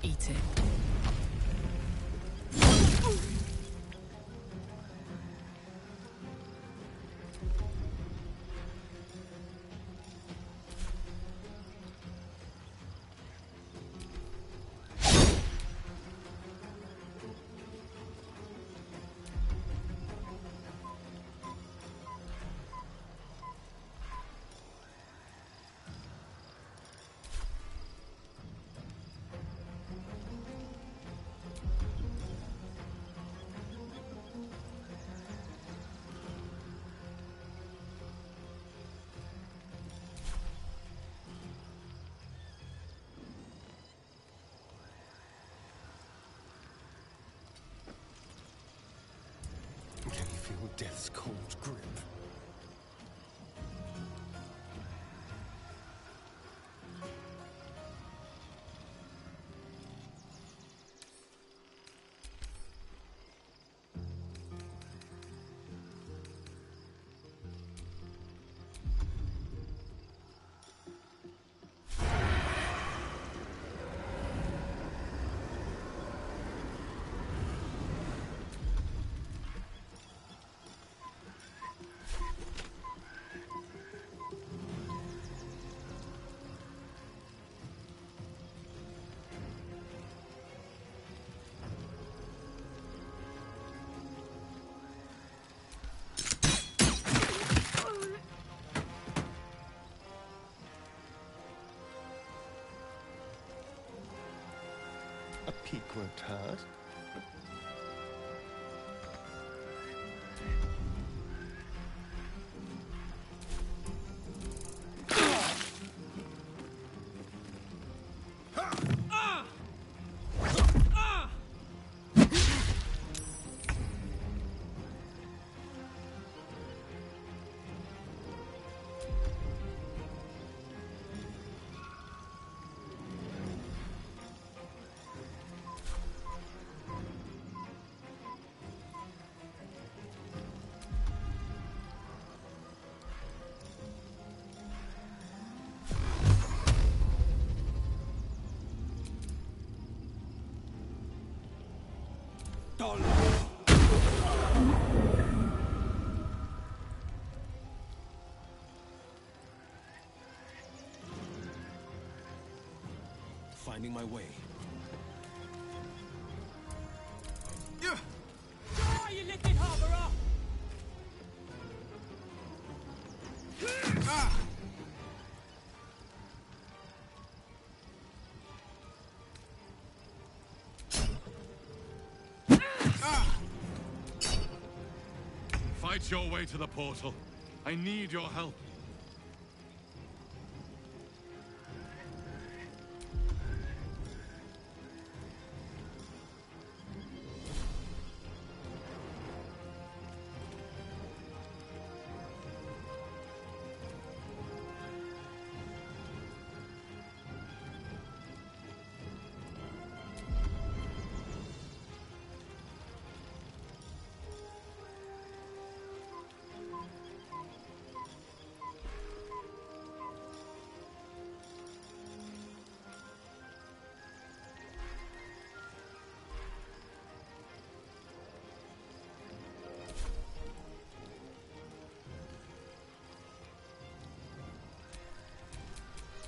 Eat it. Can you feel death's cold grip? A peak won't hurt. finding my way. Ah, you little harborer! Fight your way to the portal. I need your help.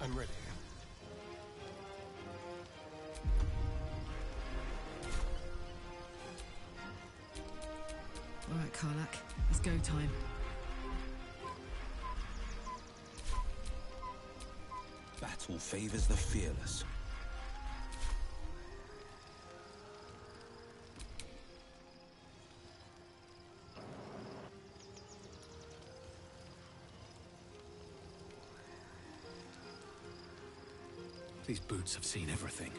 I'm ready. All right, Karlak. It's go time. Battle favors the fearless. These boots have seen everything.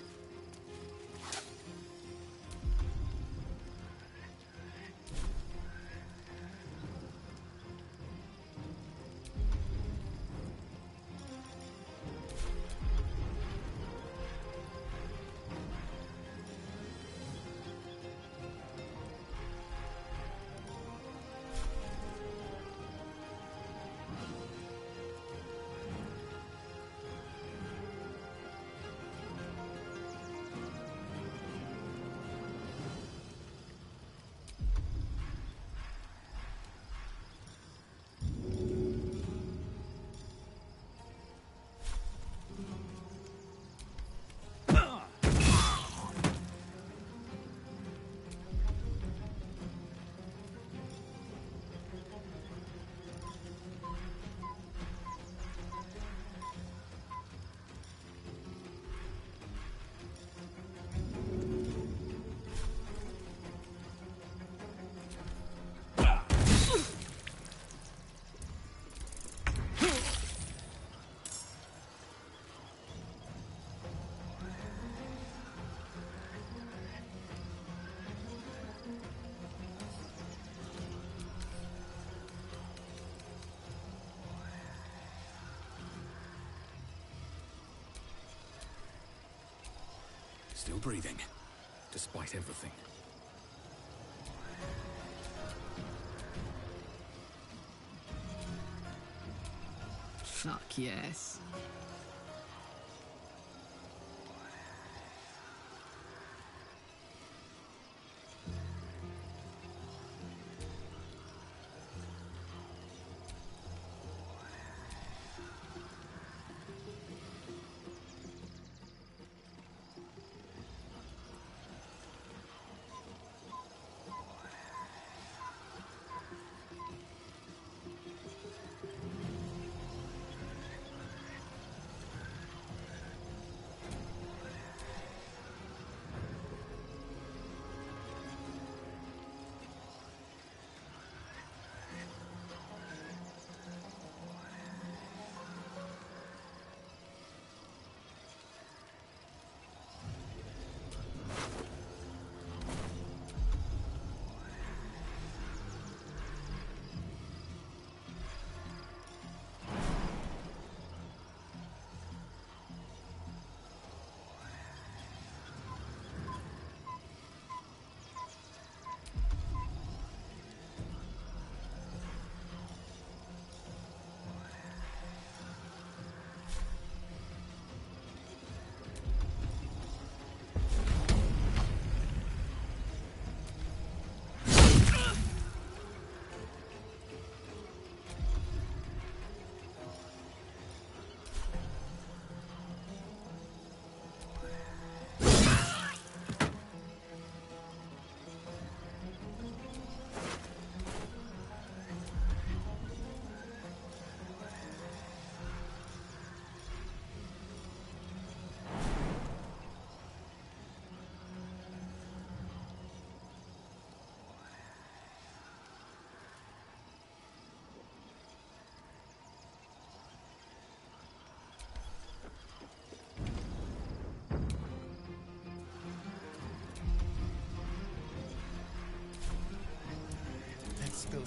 Still breathing, despite everything. Fuck yes.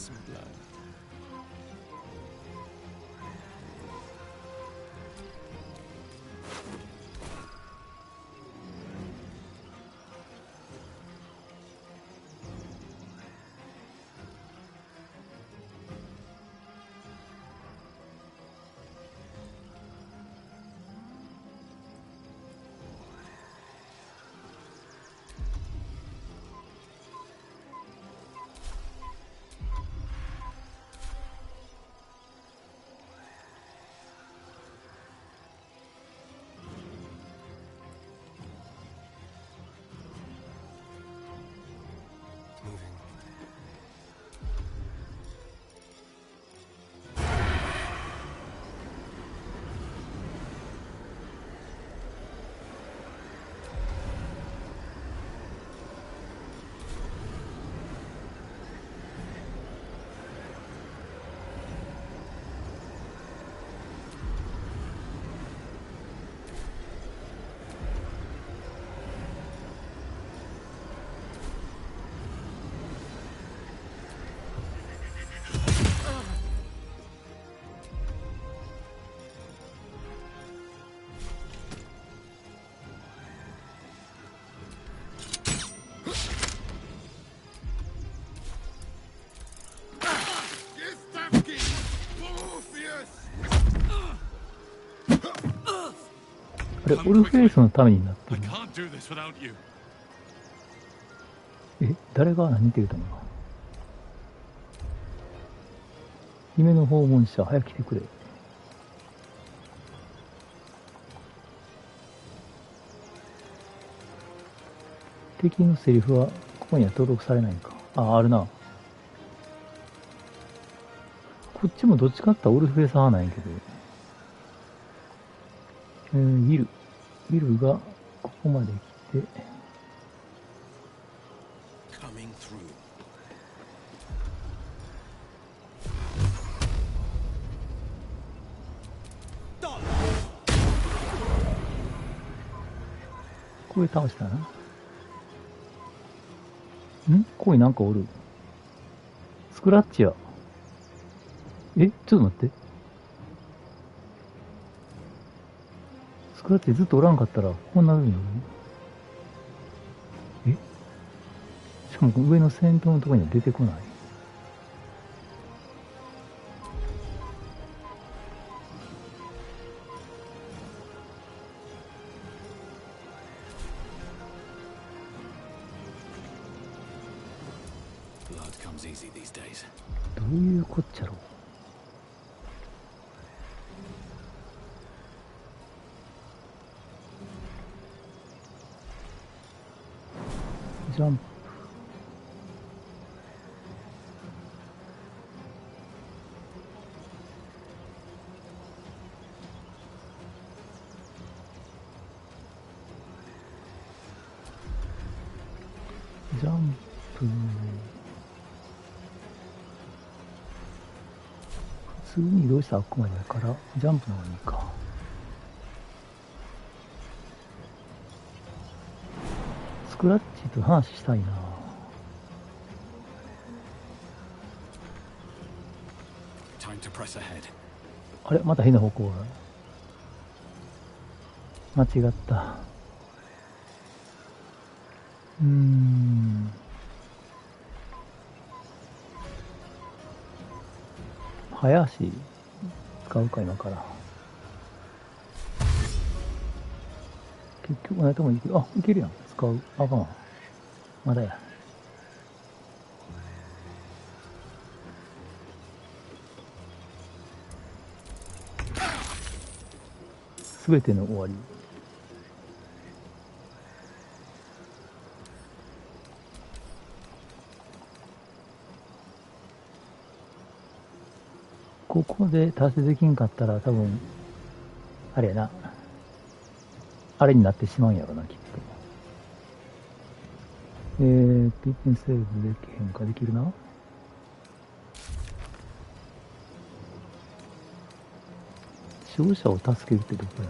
some blood.あれ、オルフェイスのためになってる。え、誰が何て言うたのか。姫の訪問者、早く来てくれ。敵のセリフはここには登録されないか。あ、あるな。こっちもどっちかってオルフェイス派なんやけど。ウィルがここまで来て、これ倒したな。ここになんかおる。スクラッチや。え、ちょっと待って。スクラッチずっとおらんかったらこんな風になるの？え？しかも上の先頭のところには出てこない。どういうこっちゃろう。ジャンプ。ジャンプ。普通に移動したらあっこまでだから、ジャンプの方がいいか。スクラッチと話したいな。あれ、また変な方向が。間違った。早足使うか今から。結局ないともいける。あ、いけるやん。使う。あかんわ。まだや。すべての終わり。ここで達成できんかったら多分、あれやな。あれになってしまうんやろな、きっと。ピッピンセーブできへんかできるな。勝者を助けるってどこや。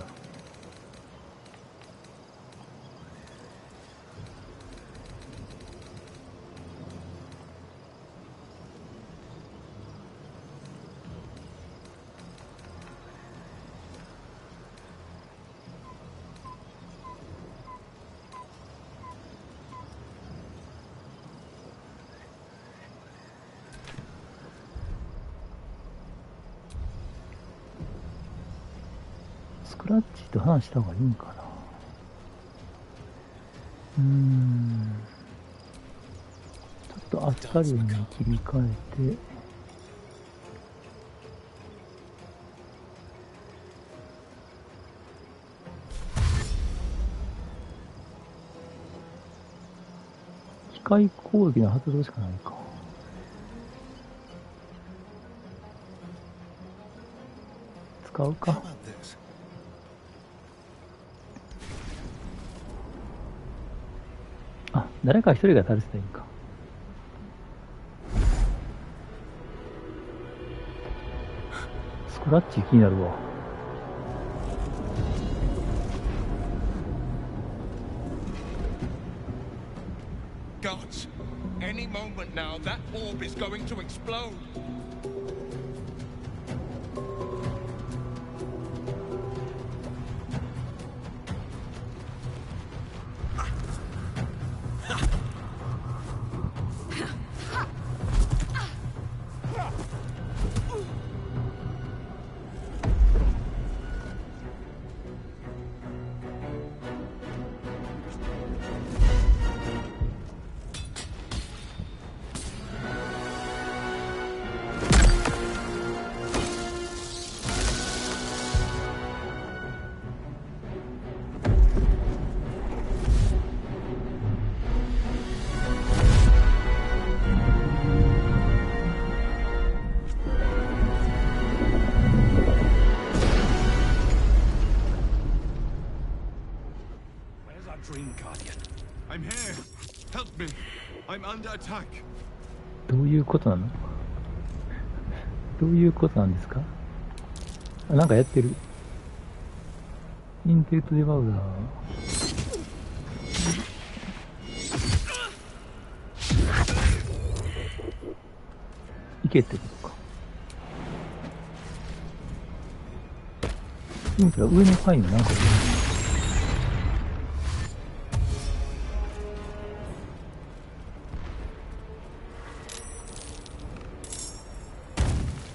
クラッチと話した方がいいんかな。ちょっとアスタリオンに切り替えて、機械攻撃の発動しかないか。使うか。あ、誰か一人が垂れてたらいいか。スクラッチ気になるわ。Gods, any moment now, that orb is going to explode. I'm here. Help me. I'm under attack. どういうことなの？どういうことなんですか？あ、なんかやってる。インテルトデバウザー。いけってことか。上のファイルなんか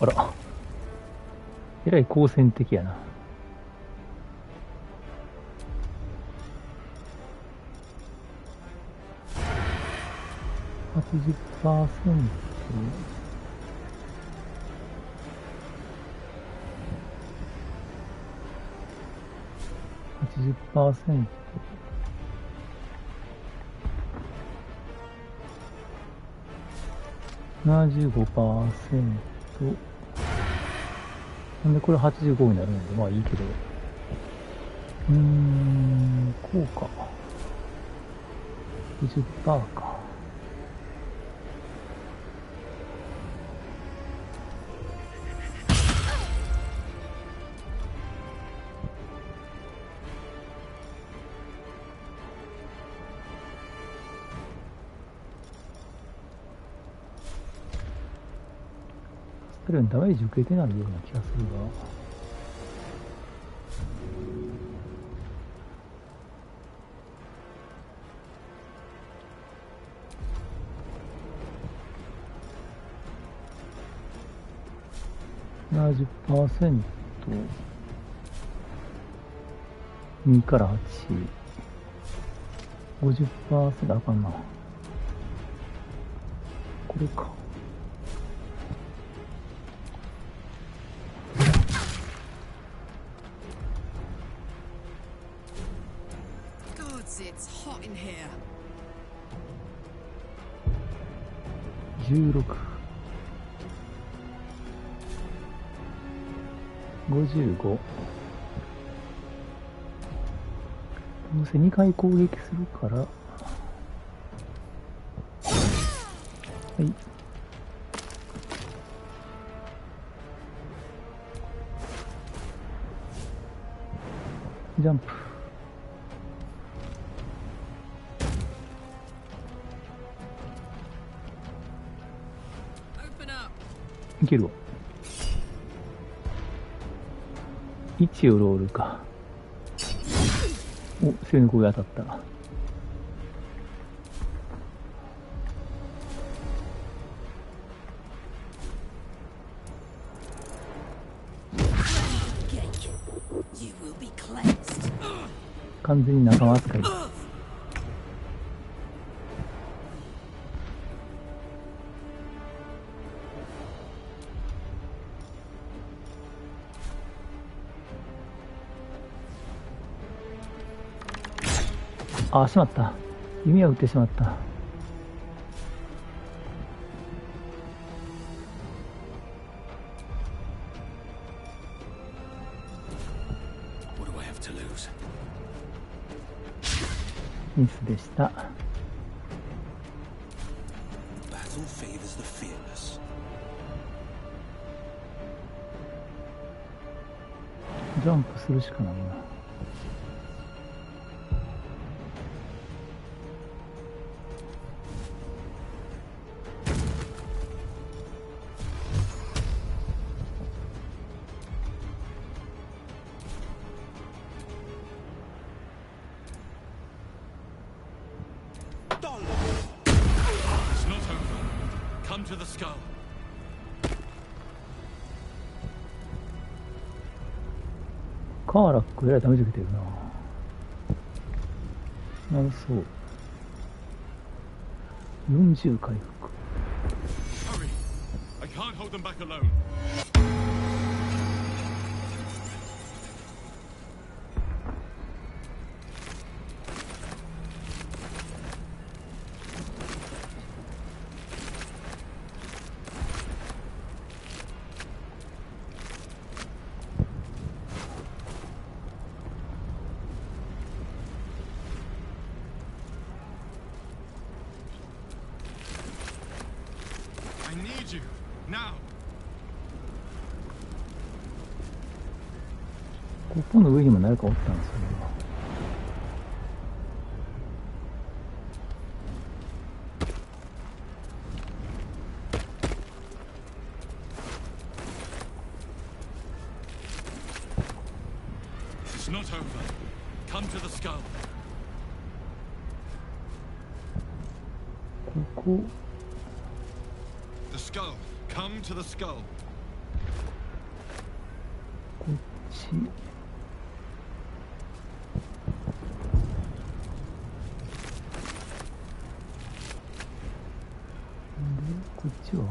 あら。えらい好戦的やな。80%。80%。75%。なんでこれ85になるんで、まあいいけど。こうか。20% か。それにダメージ受けてないような気がするが。70%、2から8、50%あかんな。これか。It's hot in here. 16、55。どうせ2回攻撃するから。はい。ジャンプ。いけるわ。1をロールか。お、背の声当たった。You will be 完全に仲間扱い。あ、しまった。弓は撃ってしまった。ミスでした。ジャンプするしかないな。カーラックえらいダメージ受けてるな。なるそう。40回復。ここの上にも誰かおったんですよね。It's not over. Come to the skull. ここ。The skull. Come to the skull. こっち。こっちは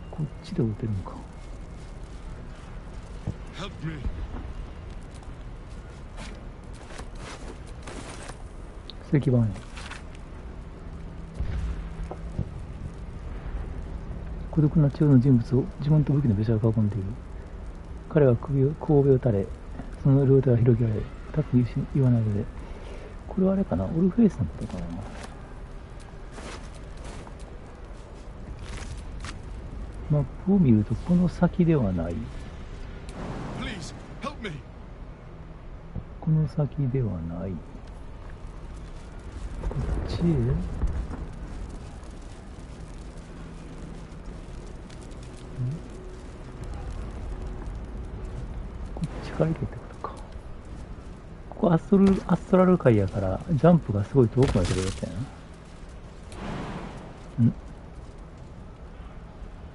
こっちで撃てるのか。石板や。孤独な中の人物を自分と武器のべしゃが囲んでいる。彼は神戸を垂れ、その両手は広げられ、立つ岩などで、これはあれかな、オルフェイスのことかな。マップを見るとこの先ではない。この先ではない。こっちへ。こっちから行けってことか。ここアストラル界やからジャンプがすごい遠くまで飛べるやつやな。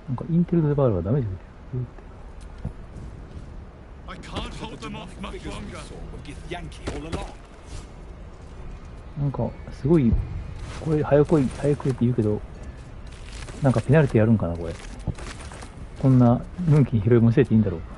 なんかインテルドバールがダメージ受けてる。なんかすごいこれ早く来いって言うけど、なんかペナルティやるんかなこれ。こんなムンキに拾いもしてていいんだろうか。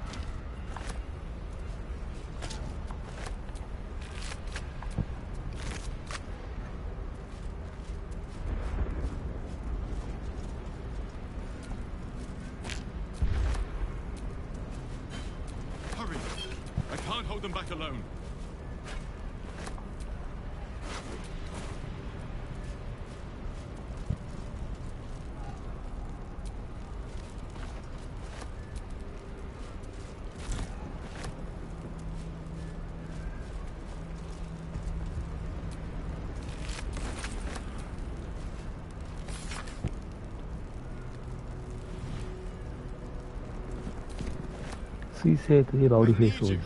水星といえばオルフェイス王子。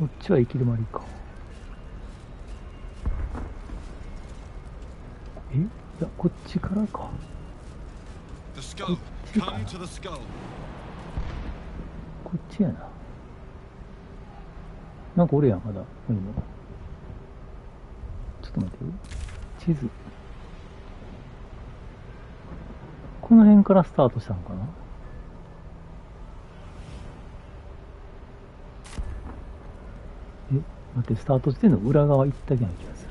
こっちは行き止まりか。え、いや、こっちからか。こっちかな。こっちやな。なんかおるやん、まだ。ここにも。ちょっと待ってよ。地図。この辺からスタートしたのかな。え、待って、スタート地点の裏側行ったような気がする。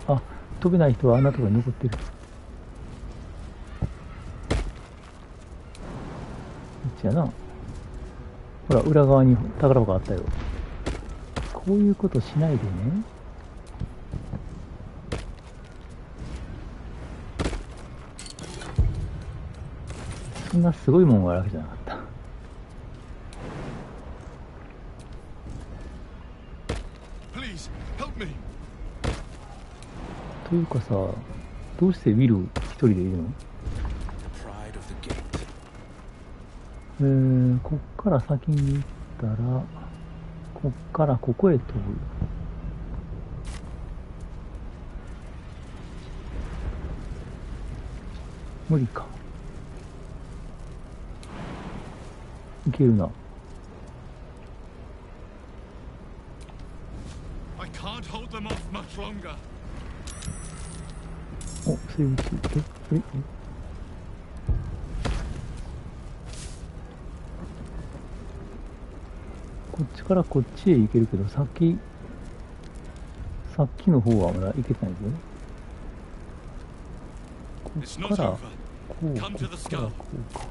あ、飛べない人はあんなところに残ってる。こっちやな。ほら、裏側に宝箱があったよ。こういうことしないでね。そんなすごいもんがあるわけじゃなかった。というかさ、どうしてウィル一人でいるの？こっから先に行ったら、こっからここへ飛ぶ。無理か。いけるな。お、セーブ中。こっちからこっちへ行けるけど、さっきの方はまだ行けてないですよね。こっからこう、こっからこうか。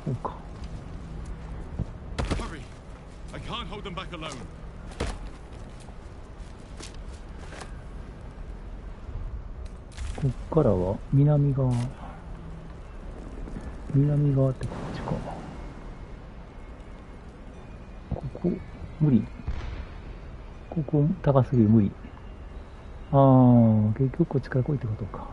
こうか。こっからは南側ってこっちか。ここ無理。ここ高すぎる、無理。ああ、結局こっちから来いってことか。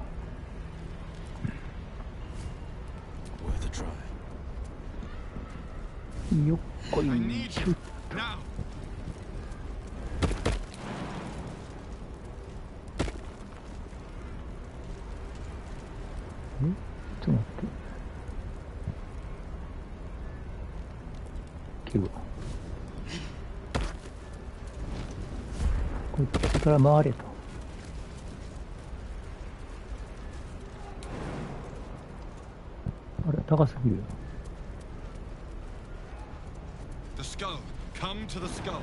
よっこいしょっと。ちょっと待って。いけるわ。こっちから回れと。あれ、高すぎるよ。The skull. Come to the skull. よ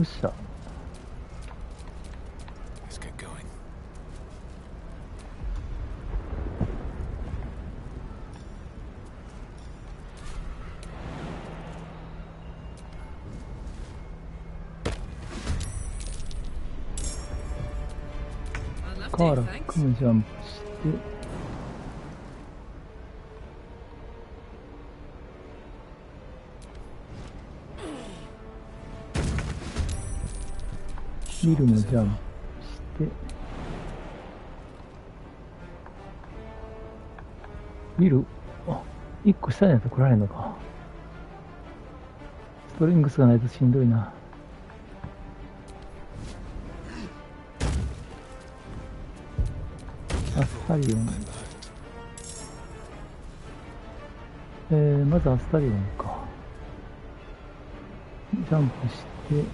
っしゃ。Let's get going. から組むジャンプして、ビルもジャンプして、ビル、あ、1個下にやったら来られんのか。ストリングスがないとしんどいな。アスタリオン。まずアスタリオンか。ジャンプして、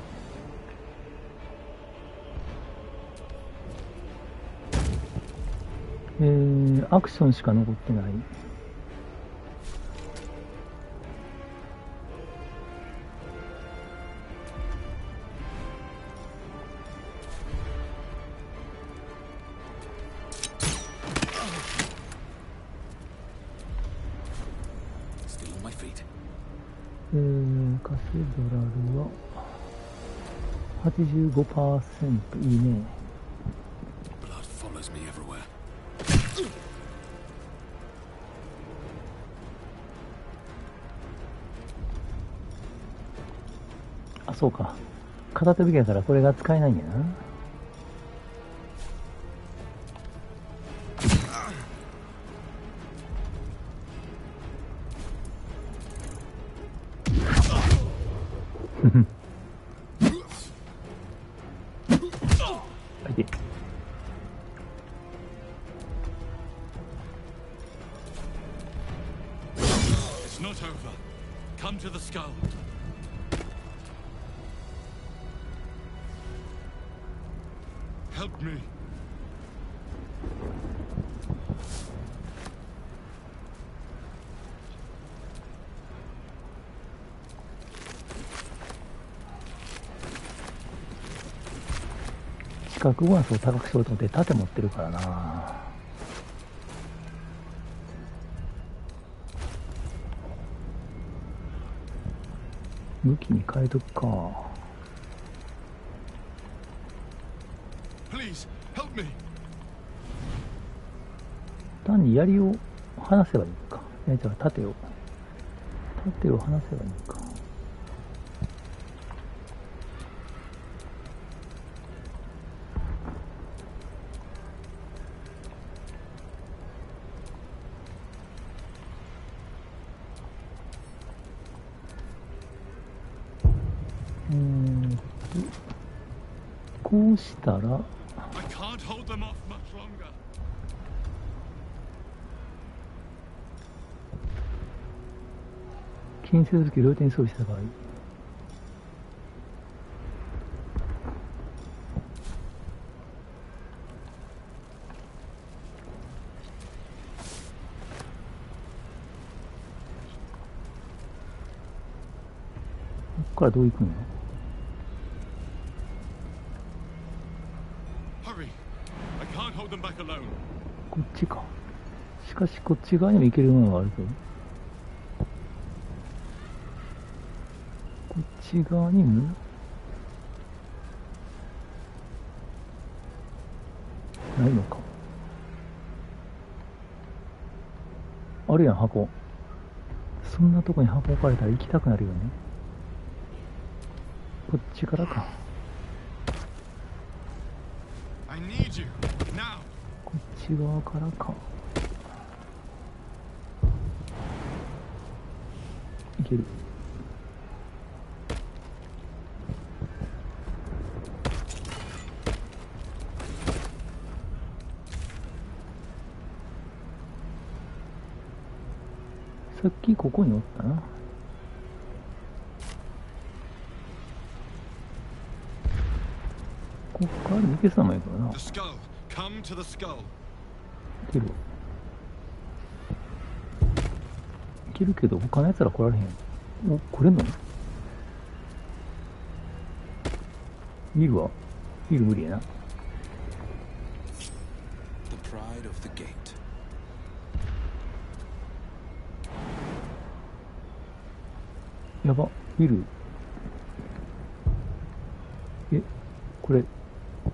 アクションしか残ってない。カセドラルは 85%。いいね。Blood follows me everywhere. あ、そうか。片手武器やからこれが使えないんやな。It's not over. Come to the skull. Help me. 視覚ボーナスを高くしようと思って盾持ってるからな。武器に変えとくか。Please help me. 単に槍を離せばいいか。じゃあ盾を離せばいいか。こうしたら I can't hold them off much longer. 近接武器を両手に装備した場合、ここからどう行くの？ Hurry. I can't hold them back alone. こっちか。しかしこっち側にも行けるものがあるぞ。こっち側にもないのか。あるやん、箱。そんなとこに箱置かれたら行きたくなるよね。こっちからか。 I need you now. こっち側からか。いける。さっきここにおったな。こっから抜けそうなもんやからな。 The skull. Come to the skull. いけるわ。いけるけど他のやつら来られへん。お、来れんの？見るわ。見る無理やな。 The pride of the gate. やば、見る。え、これ、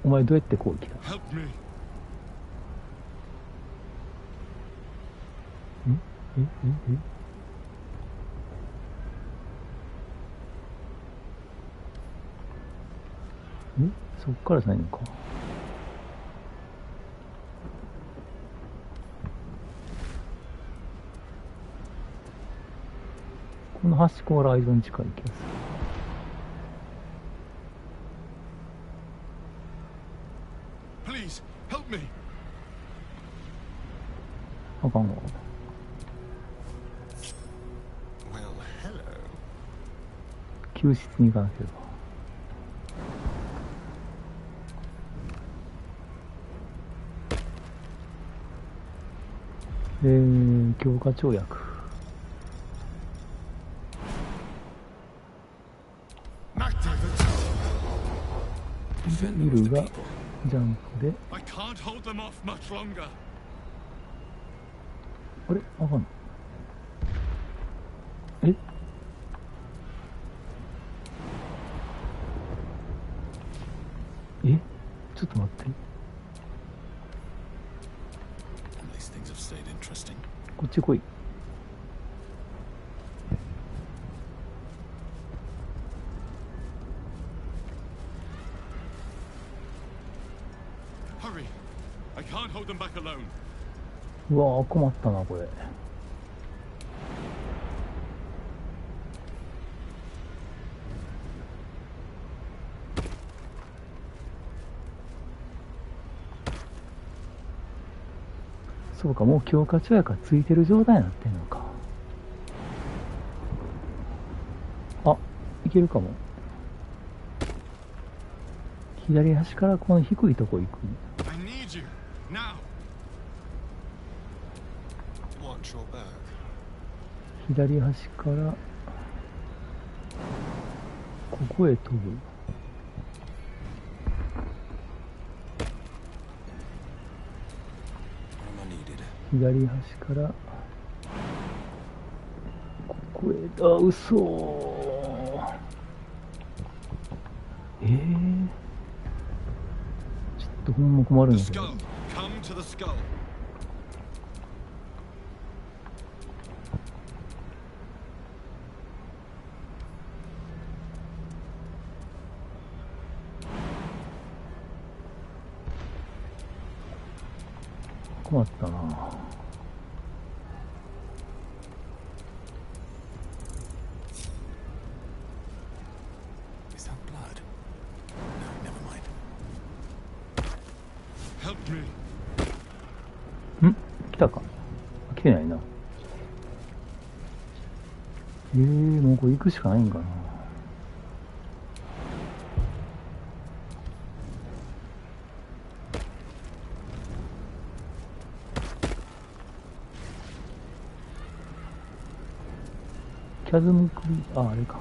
お前どうやってこう来た？ Help me. えそっからじゃないのか。この端っこから間に近い気がする。Please help me. あかんわ。 Well, hello. 救出に行かなければ。強化跳躍。ミルがジャンプで。 I can't hold them off much longer. あれあかんの？え？ちょっと待って。stayed interesting. こっち来い。Hurry! I can't hold them back alone. うわー、困ったなこれ。そうか、もう強化中やからついてる状態になってんのか。あ、いけるかも。左端からこの低いとこ行く。I need you now. Watch your back. 左端からここへ飛ぶ。左端からここへ、あ、嘘ー。ちょっとほんま困るんだけど。Come to the skull. 困ったな。Is that blood? No, never mind. Help me. ん？来たか？来てないな。もうこれ行くしかないんかな。キャズムクリー、あれか。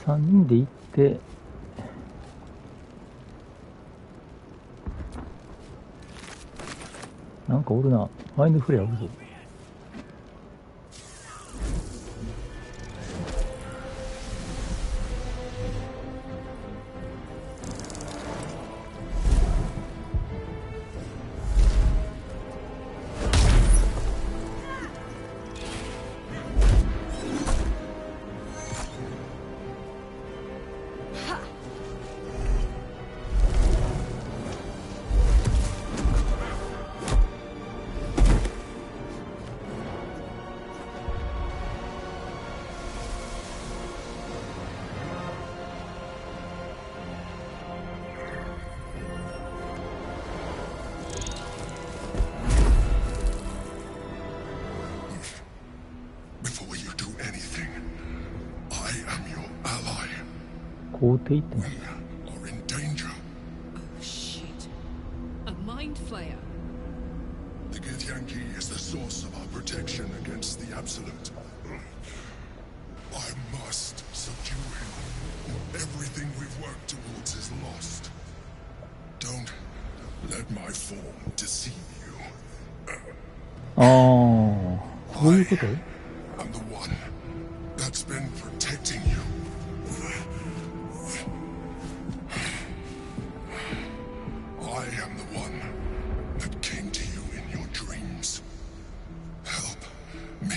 3人で行って、なんかおるな。マインドフレアおるぞ。皇帝って何？ Are in danger. Oh, shit. A mind flayer. The Githyanki is the source of our protection against the Absolute. I must subdue him. Everything we've worked towards is lost. Don't let my form deceive you. ああ、そういうこと？ I'm the one that's been protecting you. I am the one that came to you in your dreams. Help me.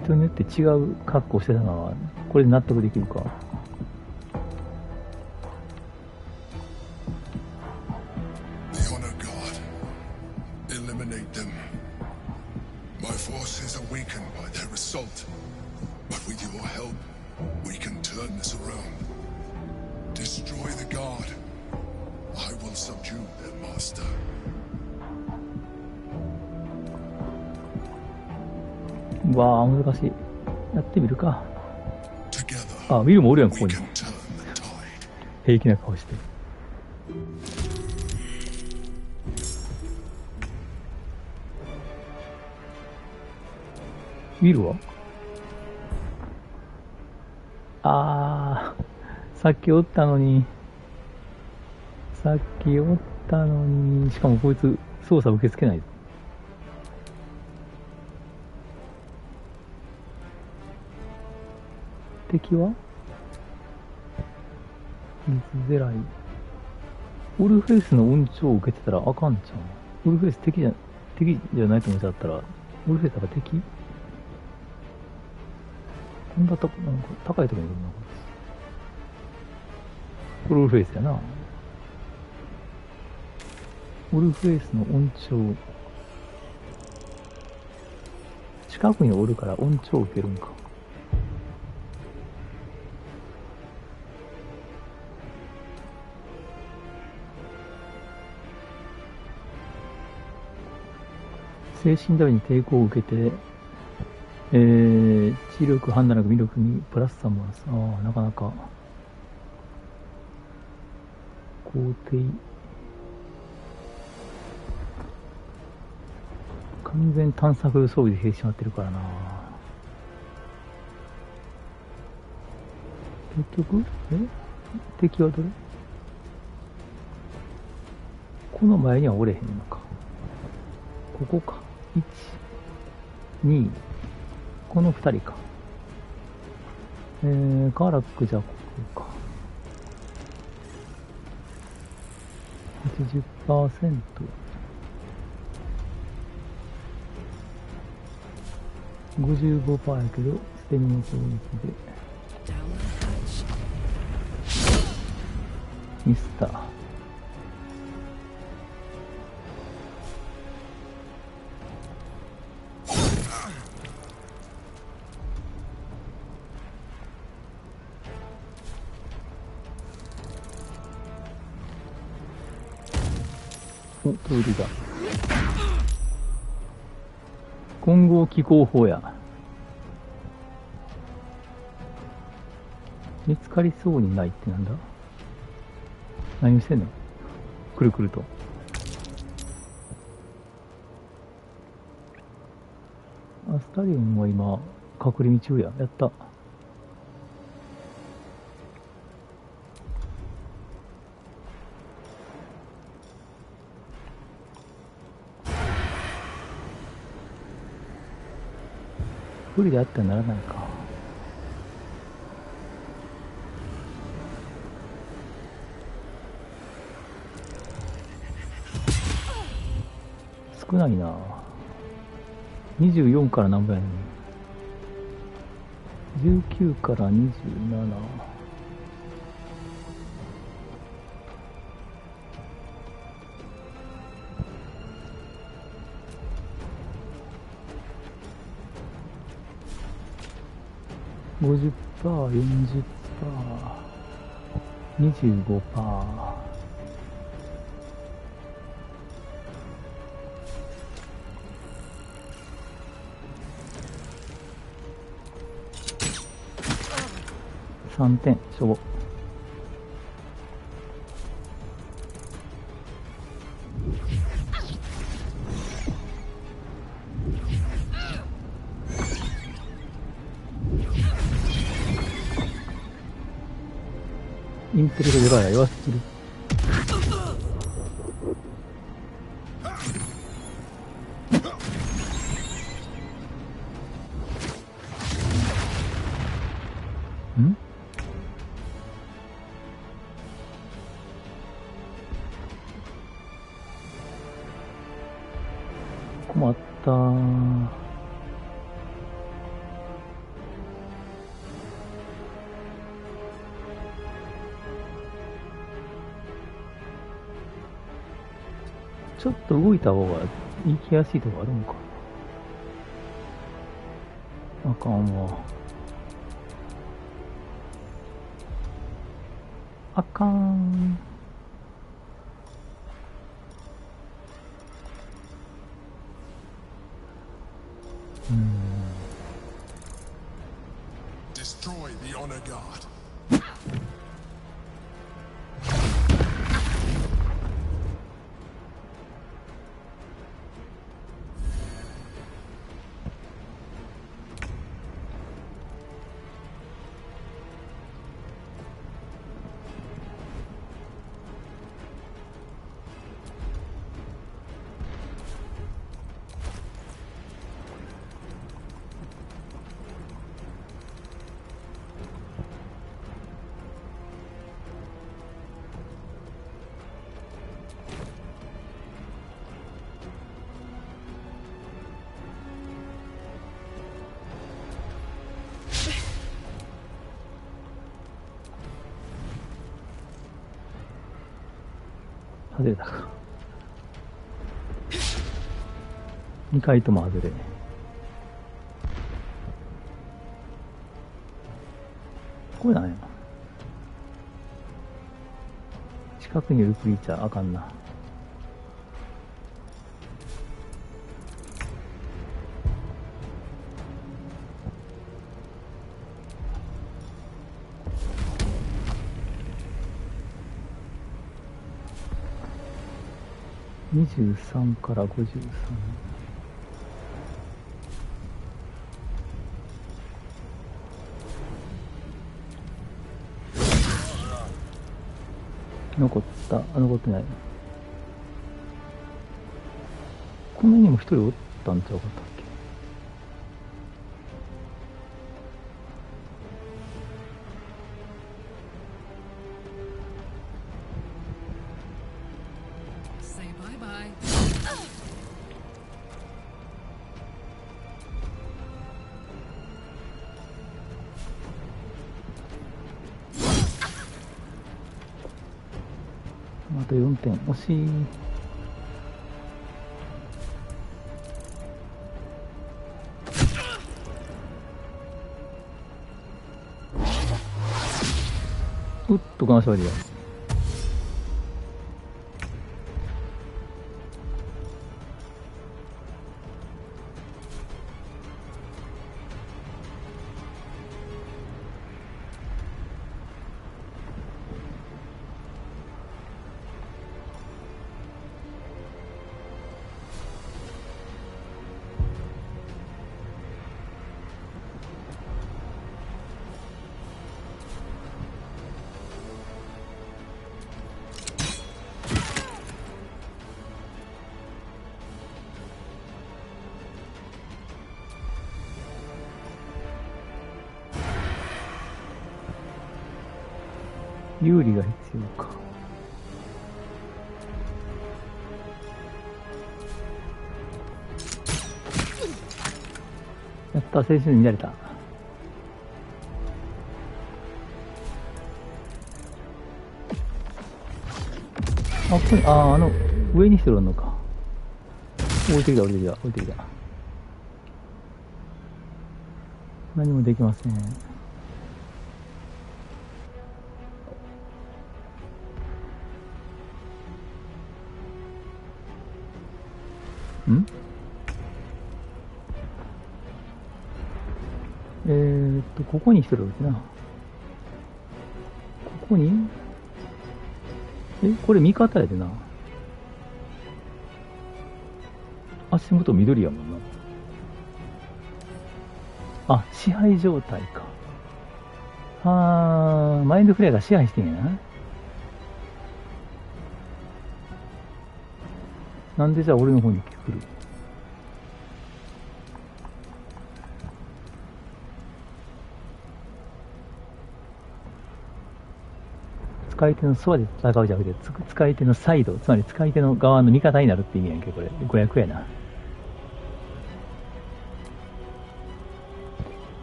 人によって違う格好してたのは、これで納得できるか。The Honor God. Eliminate them. My force is awakened by their assault. But with your help, we can turn this around. Destroy the God. I will subdue their master. うわあ、難しい。やってみるか。あ、ウィルもおるやん、ここに。平気な顔して。ウィルは？あー、さっきおったのに。さっきおったのに。しかもこいつ、操作受け付けない。敵は見づらい。オルフェイスの恩寵を受けてたらあかんじゃん。オルフェイス敵じゃないと思っちゃったら、オルフェイスだから敵？こんなとこ、なんか高いところにいるな。これオルフェイスやな。オルフェイスの恩寵。近くにおるから恩寵を受けるんか。精神ダメに抵抗を受けて、知力、判断力、魅力にプラス3もらす。ああ、なかなか。皇帝。完全探索装備で兵士しまってるからな。結局、敵はどれ？この前にはおれへんのか。ここか。1、2、この2人か。カーラックじゃあここか。80%。55% やけど、捨て身の攻撃で。ミスター。お、トイレだ。混合機構法や。見つかりそうにないってなんだ？何をしてんの？くるくると。アスタリオンは今、隔離中や。やった。人であってはならないか。少ないな。24から何倍やのに。19から27。50%、40%、25%。3点、しょぼ。インテリが弱い、弱すぎる。ん？困ったー。ちょっと動いた方が行きやすいとこあるんかな。あかんわ。あかん。Destroy the honor guard. 外れたか。2回とも外れ。これなんや。近くにいるクリーチャーあかんな。23から53。残ってない。この辺にも一人おったんちゃうかったっけ。Say bye bye. あと4点。惜しい。うっとこの勝利だ。有利が必要か。やった、青春にやれた。あ、ここに、上にしてるのか。置いてきた、置いてきた、置いてきた。何もできません。ん？ここにしてるわけな。ここに？これ味方やでな。足元緑やもんな。あ、支配状態か。マインドフレアが支配してんやな。なんでじゃあ俺の方に来る？使い手のそばで戦うじゃなくて、使い手のサイド、つまり使い手の側の味方になるって意味やんけ、これ。500やな。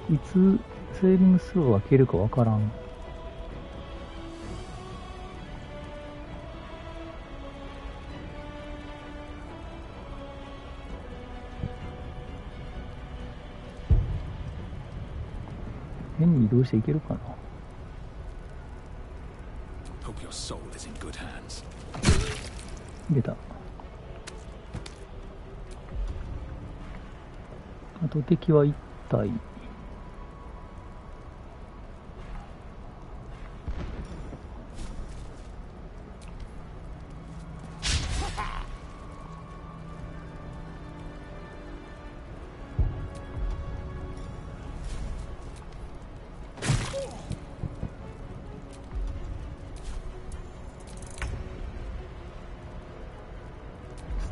いつセービングスローが消えるかわからん。変に移動していけるかな。出た。あと敵は1体。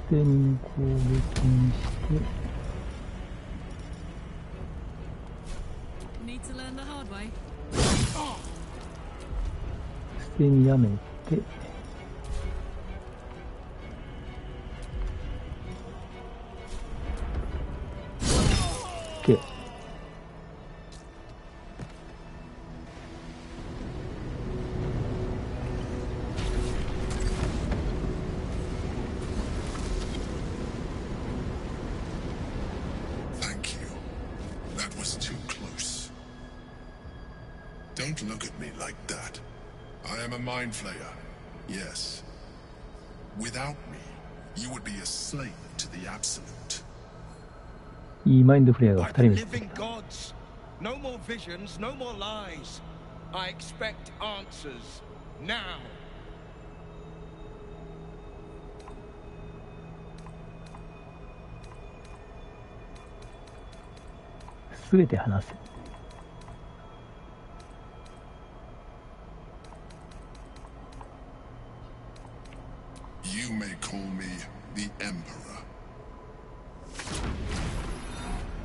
捨て身攻撃にして、捨て身やめて、OK。Don't look at me like that. I am a mind flayer, yes. Without me, you would be a slave to the absolute. いいマインドフレアが2人目。 Living gods. No more visions, no more lies. I expect answers now. すべて話せ。You may call me the Emperor.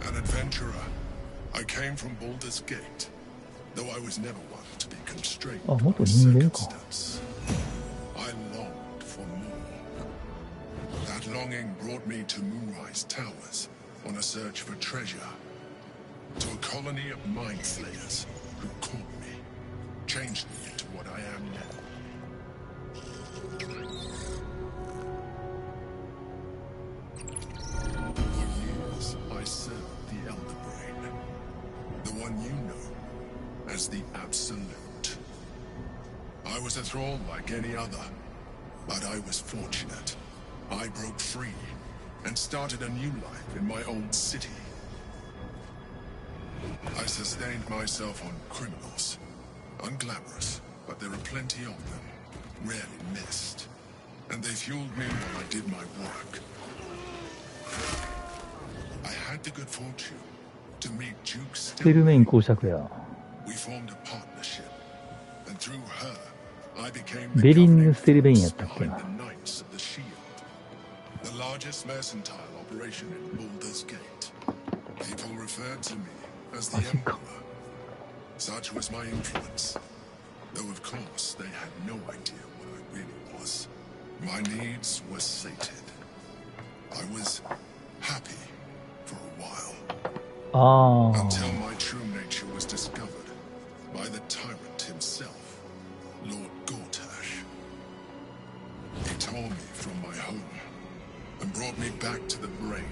An adventurer. I came from Baldur's Gate, though I was never one to be constrained by circumstance. I longed for more. That longing brought me to Moonrise Towers on a search for treasure. To a colony of mind flayers who caught me, changed me into what I am now. For years, I served the Elder Brain, the one you know as the Absolute. I was a thrall like any other, but I was fortunate. I broke free and started a new life in my old city. I sustained myself on criminals. Unglamorous, but there are plenty of them. Rarely missed. And they fueled me while I did my work. I had the good fortune to meet Duke ステルメイン公爵や。 We formed a partnership. And through her, I became ベリンヌ・ステルベインやったっけな。 the Knights of the Shield. The largest mercantile operation in Baldur's Gate. People referred to me as the Emperor. Such was my influence. Though of course they had no idea what I really was. My needs were sated. I was happy for a while. Until my true nature was discovered by the tyrant himself, Lord Gortash. He tore me from my home and brought me back to the brain,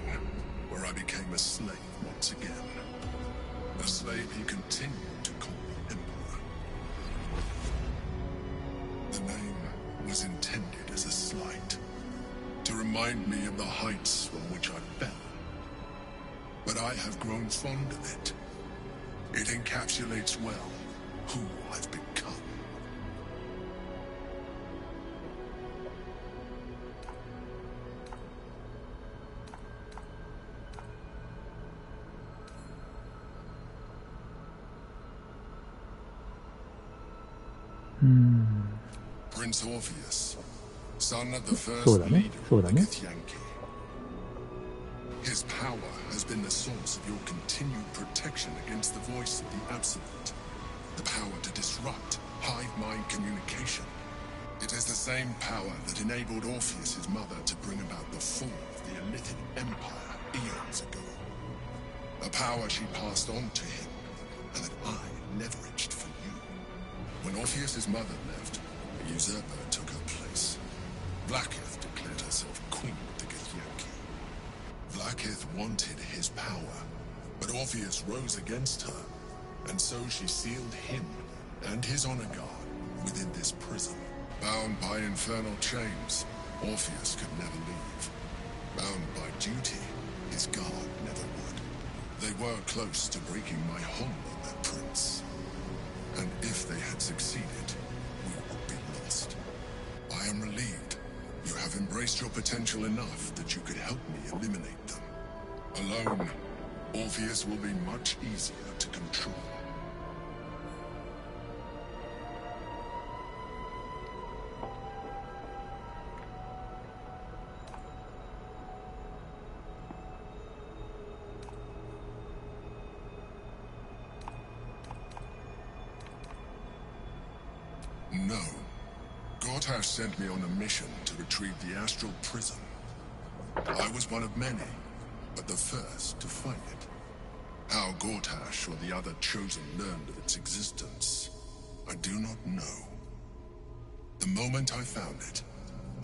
where I became a slave once again. A slave he continued to call Emperor. The name was intended as a slight, to remind me of the heights from which I fell. But I have grown fond of it. It encapsulates well who I've become. Prince Orpheus, son of the first leader of the Githyanki. His power has been the source of your continued protection against the voice of the Absolute. The power to disrupt hive mind communication. It is the same power that enabled Orpheus's mother to bring about the fall of the Illithid Empire eons ago. A power she passed on to him, and that I leveraged for you. When Orpheus's mother left, a usurper took her place. Blackith declared herself queen of the Githyanki. Blackith wanted his power, but Orpheus rose against her, and so she sealed him and his honor guard within this prison. Bound by infernal chains, Orpheus could never leave. Bound by duty, his guard never would. They were close to breaking my hold on their prince. And if they had succeeded, we would be lost. I am relieved. You have embraced your potential enough that you could help me eliminate them. Alone, Orpheus will be much easier to control. No. Gortash sent me on a mission to retrieve the astral prison. I was one of many, but the first to find it. How Gortash or the other chosen learned of its existence, I do not know. The moment I found it,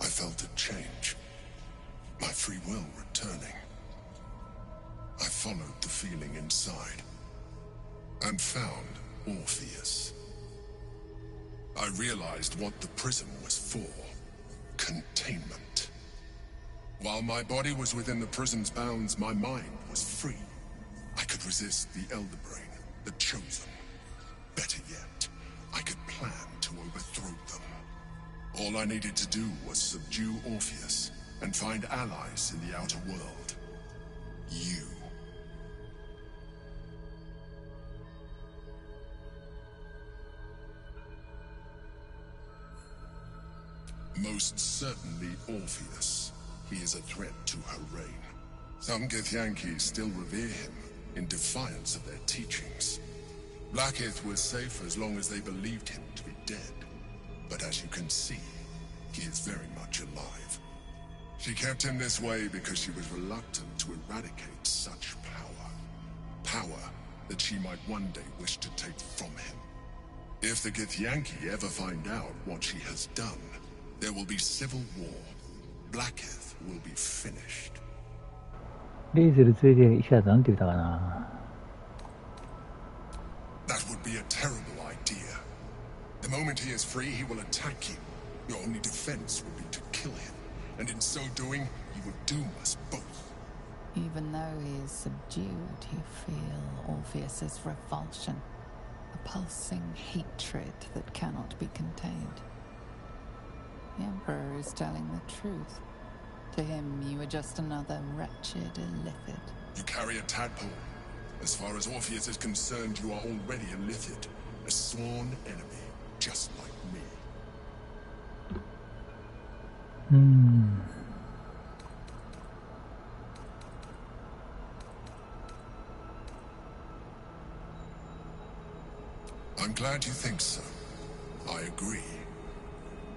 I felt a change. My free will returning. I followed the feeling inside, and found Orpheus. I realized what the prison was for. Containment. While my body was within the prison's bounds, my mind was free. I could resist the Elder Brain, the Chosen. Better yet, I could plan to overthrow them. All I needed to do was subdue Orpheus and find allies in the outer world. You. Most certainly Orpheus. He is a threat to her reign. Some Githyanki still revere him, in defiance of their teachings. Blackith was safe as long as they believed him to be dead. But as you can see, he is very much alive. She kept him this way because she was reluctant to eradicate such power. Power that she might one day wish to take from him. If the Githyanki ever find out what she has done, there will be civil war. Blackith will be finished. レイゼル連れてきたやつなんて言ったかな。 That would be a terrible idea. The moment he is free, he will attack you. Your only defense will be to kill him, and in so doing, he will doom us both. Even though he is subdued, you feel Orpheus's revulsion, a pulsing hatred that cannot be contained. The Emperor is telling the truth. To him, you are just another wretched illithid. You carry a tadpole. As far as Orpheus is concerned, you are already illithid, a sworn enemy, just like me. I'm glad you think so. I agree.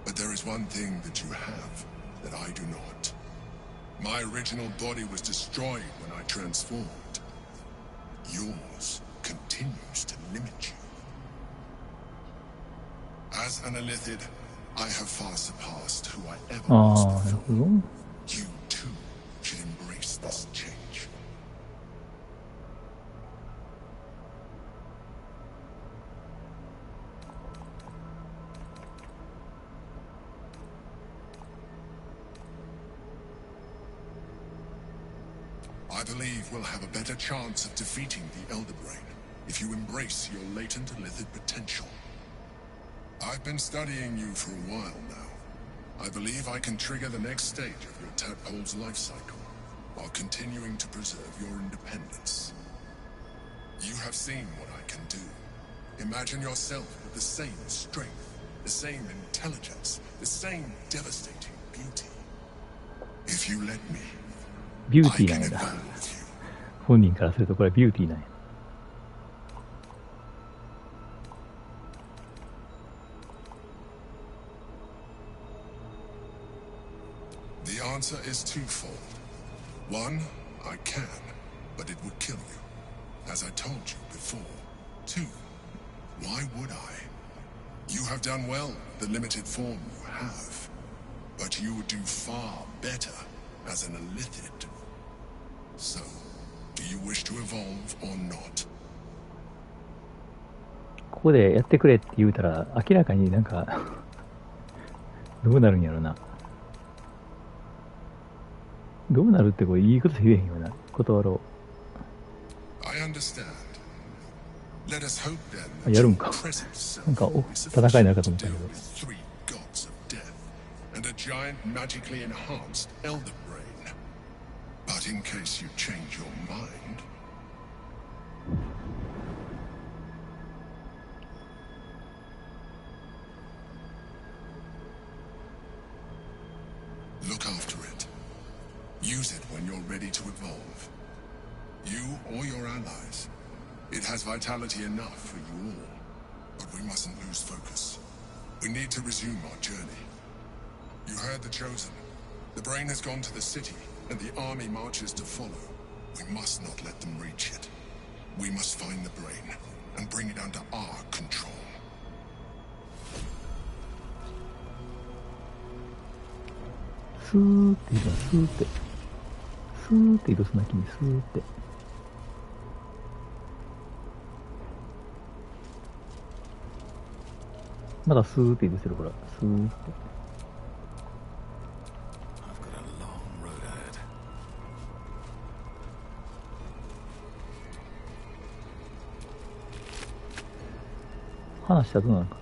But there is one thing that you have that I do not. My original body was destroyed when I transformed. Yours continues to limit you. As an Illithid, I have far surpassed who I ever was before. You too should embrace this change. I believe we'll have a better chance of defeating the Elder Brain if you embrace your latent Illithid potential. I've been studying you for a while now. I believe I can trigger the next stage of your tadpole's life cycle, while continuing to preserve your independence. You have seen what I can do. Imagine yourself with the same strength, the same intelligence, the same devastating beauty. If you let me, ビューティーなんだ。本人からするとこれビューティーなんや。The answer is twofold. One, I can, but it would kill you, as I told you before. Two, why would I? You have done well with the limited form you have, but you would do far better as an Illithid. So, do you wish to evolve or not? ここでやってくれって言うたら明らかになんかどうなるんやろな。どうなるってこれいいこと言えへんよな。断ろう。やるんか。なんか戦いになるかと思ったけど。But in case you change your mind. Look after it. Use it when you're ready to evolve. You or your allies. It has vitality enough for you all. But we mustn't lose focus. We need to resume our journey. You heard the Chosen. The brain has gone to the city, and the army marches to follow. We must not let them reach it. We must find the brain, and bring it under our control. スーって移動、スーって。スーって移動するな、君、スーって。まだスーって移動してる、ほら。スーって。話したらどうなのか。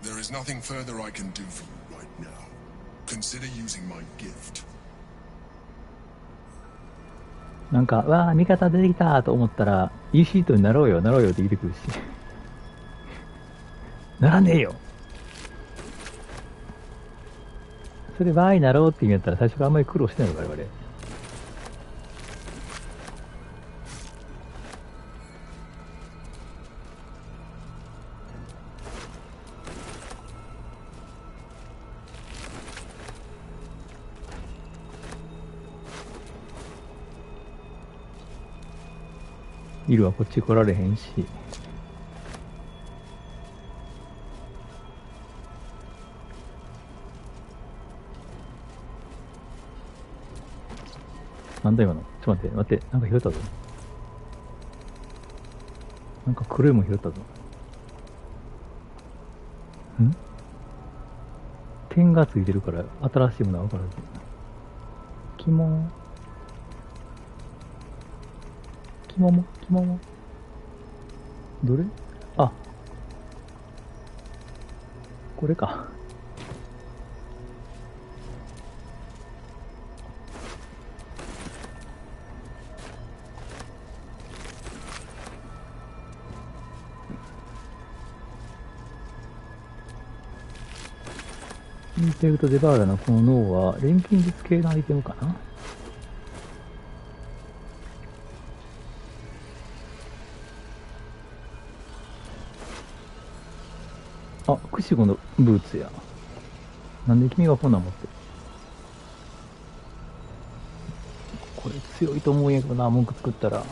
There is nothing further I can do for you right now. Consider using my gift. なんか、わあ、味方出てきたと思ったら、いいシートになろうよ、なろうよって言ってくるし。ならねえよ。それでわーいなろうって言うんやったら最初からあんまり苦労してないよ、我々。イルはこっち来られへんし。なんだ今の。ちょっと待って、なんか拾ったぞ。なんか黒いもん拾ったぞ。ん？点がついてるから新しいものは分からず。キモどれ？あ、これか。インペルト・デバーラのこの脳は錬金術系のアイテムかな。あ、クシゴのブーツや。なんで君がこんなん持ってる？これ強いと思うんやけどな、文句作ったら。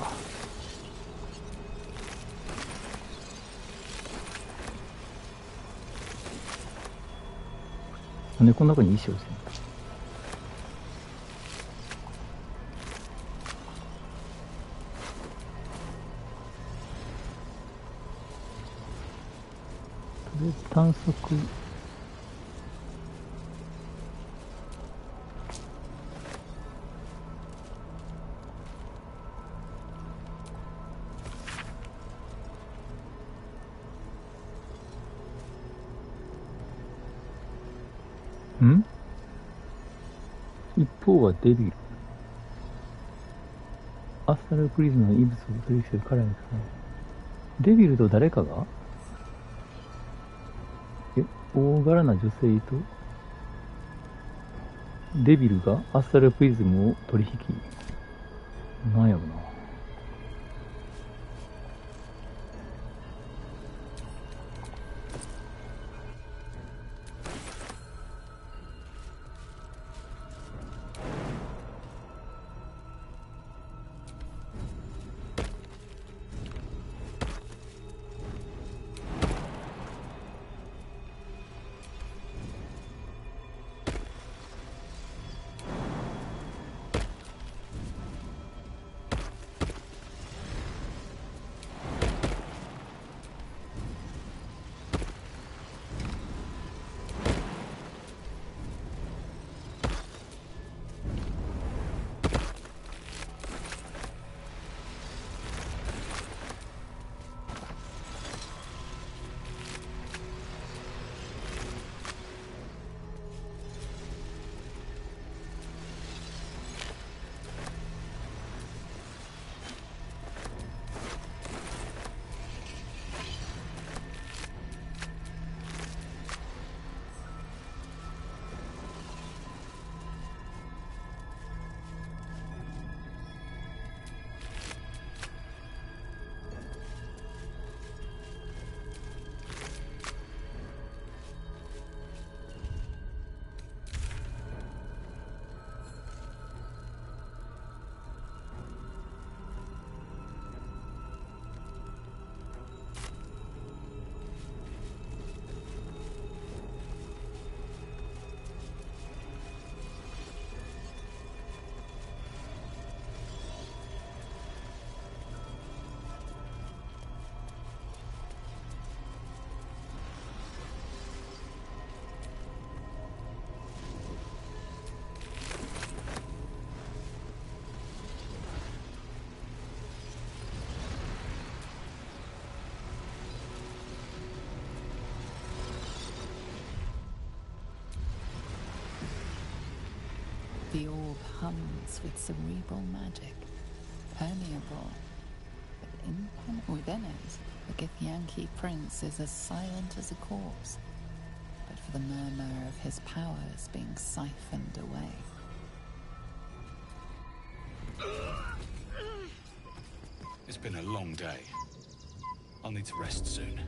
なんでこんなとこに石をしてんの？とりあえず探索。ん？一方はデビル。アスタルプリズムの異物を取り引きする彼らですね。デビルと誰かが？大柄な女性とデビルがアスタルプリズムを取引。なんやろな。The orb hums with cerebral magic, permeable, but within it, the Githyanki prince is as silent as a corpse, but for the murmur of his powers being siphoned away. It's been a long day. I'll need to rest soon.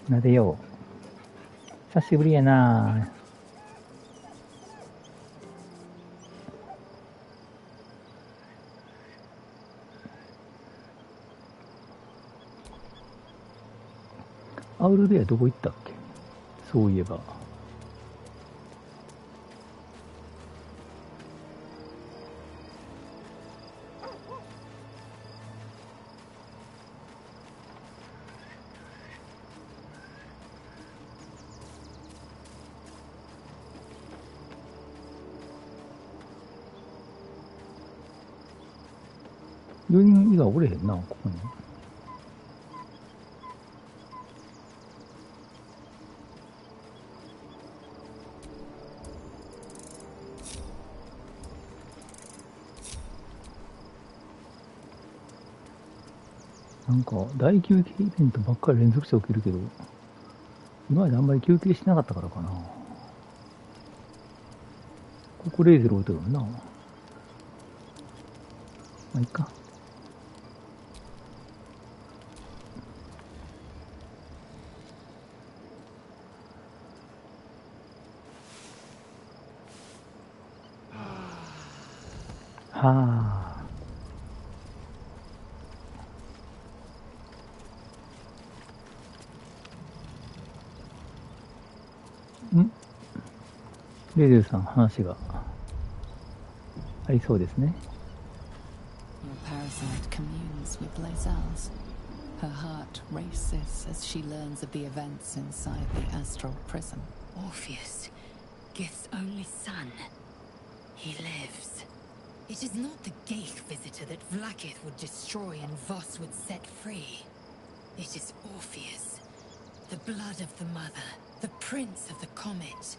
なでよう。久しぶりやな。アウルベアどこ行ったっけ？そういえば。4人以外おれへんな、ここに。なんか、大休憩イベントばっかり連続して起きるけど、今まであんまり休憩しなかったからかな。ここレーゼル置いてるもんな。まあ、いいか。はあ。レーゼルさん、話がありそうですね。Your parasite communes with Blazell's. Her heart races as she learns of the events inside the astral prism. Orpheus, Gith's only son. He lives. It is not the Geich visitor that Vlaakith would destroy and Voss would set free. It is Orpheus, the blood of the mother, the prince of the comet.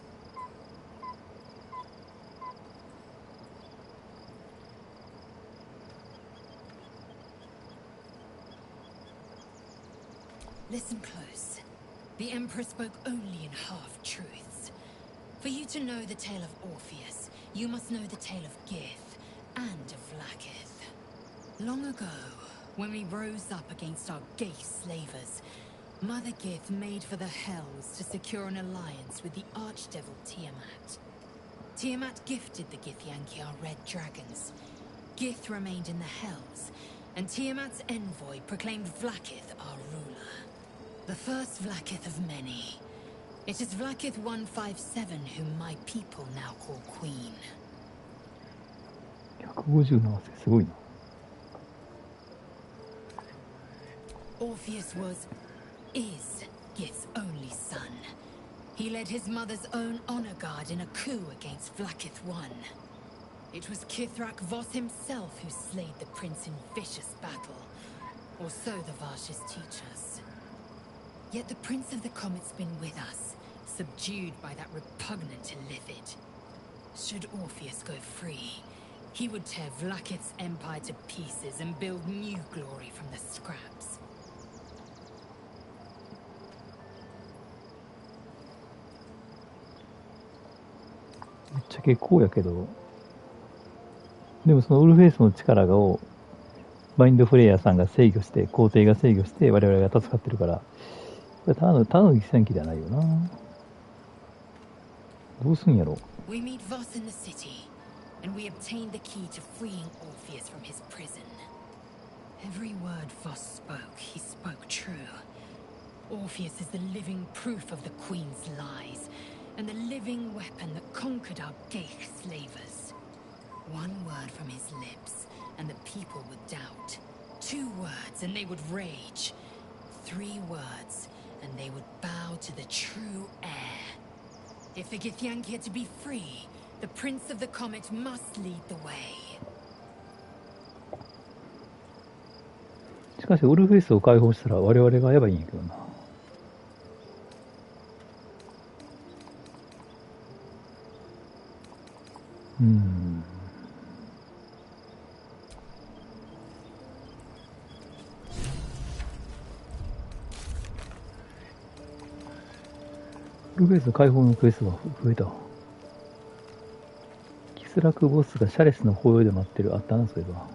Listen close. The Emperor spoke only in half-truths. For you to know the tale of Orpheus, you must know the tale of Gith and of Vlaakith. Long ago, when we rose up against our Geich slavers, Mother Gith made for the Hells to secure an alliance with the Archdevil Tiamat. Tiamat gifted the Githyanki our red dragons. Gith remained in the Hells, and Tiamat's envoy proclaimed Vlaakith our ruler. The first Vlaakith of many. It is Vlaakith 157 whom my people now call Queen. 150の汗すごいな。Orpheus is Gith's only son. He led his mother's own honor guard in a coup against Vlaakith I. It was Kithrak Voss himself who slayed the prince in vicious battle, or so the Varshes teach us. Yet the Prince of the Comet's been with us, subdued by that repugnant Illithid. Should Orpheus go free, he would tear Vlaakith's empire to pieces and build new glory from the scraps. めっちゃ結構やけど、でもそのウルフェイスの力をマインドフレイヤーさんが制御して、皇帝が制御して我々が助かってるから、これただの犠牲機ではないよな。どうすんやろ。We meet Voss in the city, and we obtain the key to freeing Orpheus from his prison. Every word Voss spoke, he spoke true. Orpheus is the living proof of the Queen's lies, and the living weapon that conquered our Geich slavers. One word from his lips, and the people would doubt. 2 words, and they would rage. 3 words, and they would bow to the true heir. If the Githyanki are to be free, the Prince of the Comet must lead the way. しかしウルフェイスを解放したら我々がやばいんやけどな。ウルフェイス解放のクエストが増えた。キスラクボスがシャレスの抱擁で待ってる。あったな、そういえば。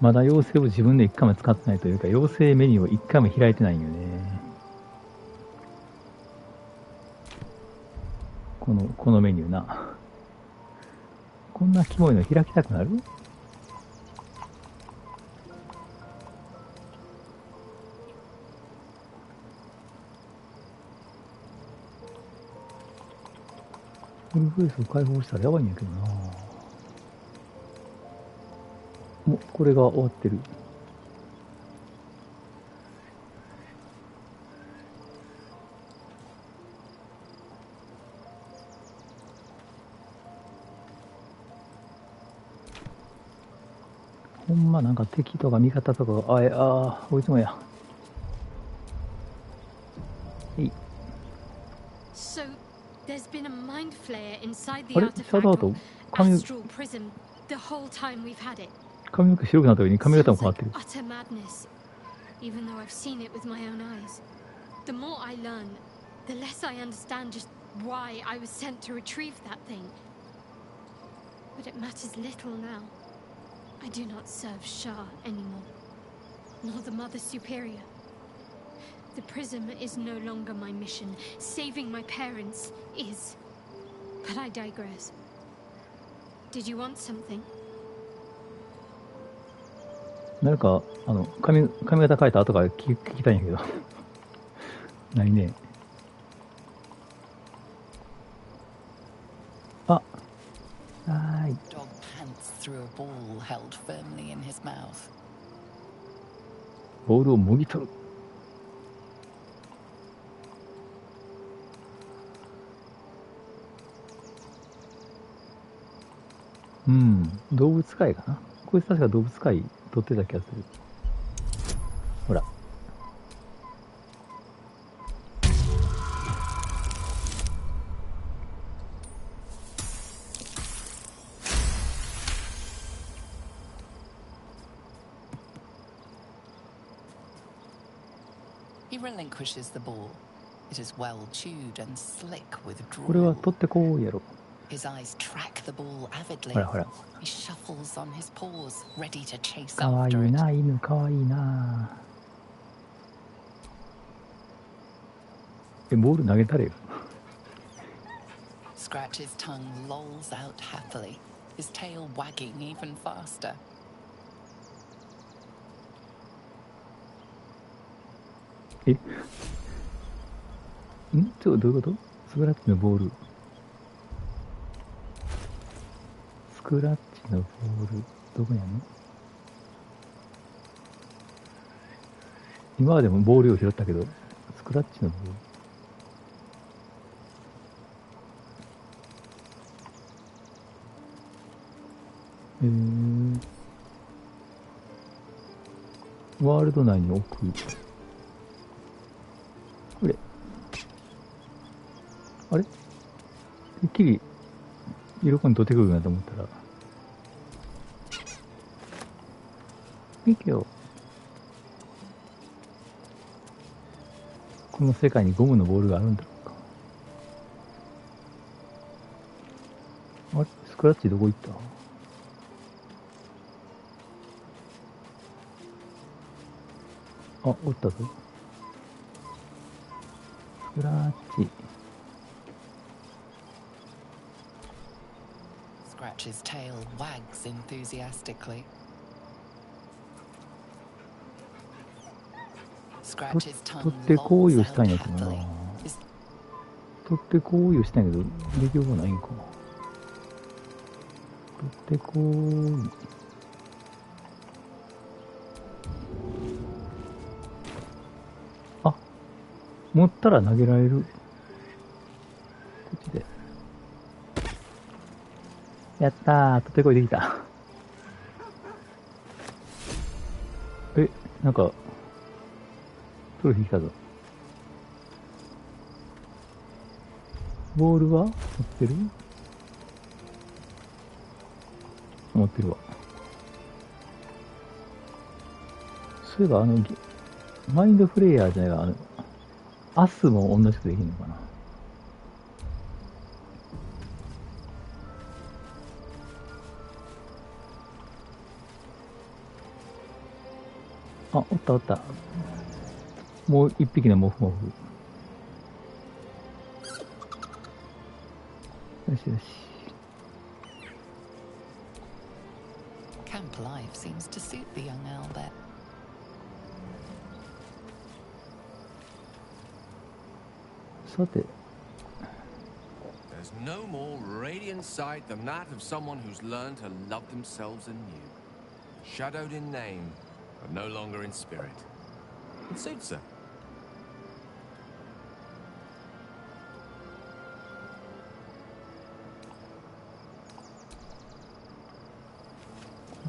まだ妖精を自分で一回も使ってないというか、妖精メニューを一回も開いてないんよね。このメニューな。こんなキモいの開きたくなる？フルフェイスを解放したらやばいんやけどな。もうこれが終わってる。ほんまなんか敵とか味方とかが、追いつもや。So, there's been a mind flare inside the あれシャドウアウト astral prism the whole time we've had it. 髪の毛白くなった上に髪型も変わってる。 Utter madness, even though I've seen it with my own eyes. The more I learn, the less I understand just why I was sent to retrieve that thing. But it matters little now. I do not serve Shah anymore, nor the Mother Superior. The prism is no longer my mission. Saving my parents is. But I digress. Did you want something? なんか髪型変えた後から聞きたいんやけどないね。あ、はーい。 Dog pants through a ball held firmly in his mouth. ボールをもぎ取る。うん、動物界かな。こいつ確か動物界取ってた気がする。ほら。He relinquishes the ball. It is well chewed and slick with これは drool. 取ってこうやろ。 His eyes track the ball avidly. ほらほら。 He shuffles on his paws, ready to chase かわいい after it. な、犬かわいいな。ボール投げたれよ。Scratch's tongue lolls out happily, his tail wagging even faster. どういうこと？スクラッチのボール。スクラッチのボール、どこやんの？今までもボールを拾ったけど、スクラッチのボール。ワールド内に置く。これ。あれ？てっきり、色に取ってくるなと思ったら。いけよ。この世界にゴムのボールがあるんだろうか。あれ？スクラッチどこ行った？あ、おったぞ。スクラッチ。Scratch's tail wags enthusiastically. Scratch's 取 tongue ってこういう lolls したん out やけどな。 happily. His 取ってこういうしたんやけど、出来ようがないんか。取ってこう。あ、持ったら投げられる。こっちで。やったー、取ってこいできた。なんか、トロフィー来たぞ。ボールは持ってる？持ってるわ。そういえばマインドフレイヤーじゃないわ、アスも同じくできるのかな。あ、おったおった。もう一匹のモフモフ。よしよし。Camp life seems to suit the young Albert. さて。There's no more radiant sight than that of someone who's learned to love themselves anew. Shadowed in name, but no longer in spirit. It suits her.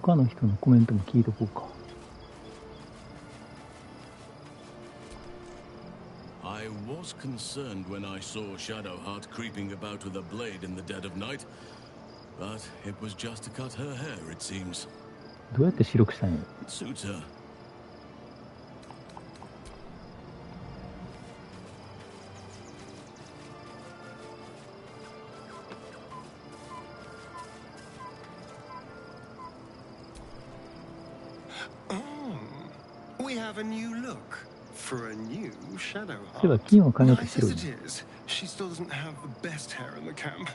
他の人のコメントも聞いとこうか。I was concerned when I saw Shadowheart creeping about with a blade in the dead of night, but it was just to cut her hair, it seems. どうやって白くしたんや。It suits her. We have a new look for a new Shadowheart. そういえば金は髪の毛 Nice 白 as い it ね。 is, she still doesn't have the best hair in the camp.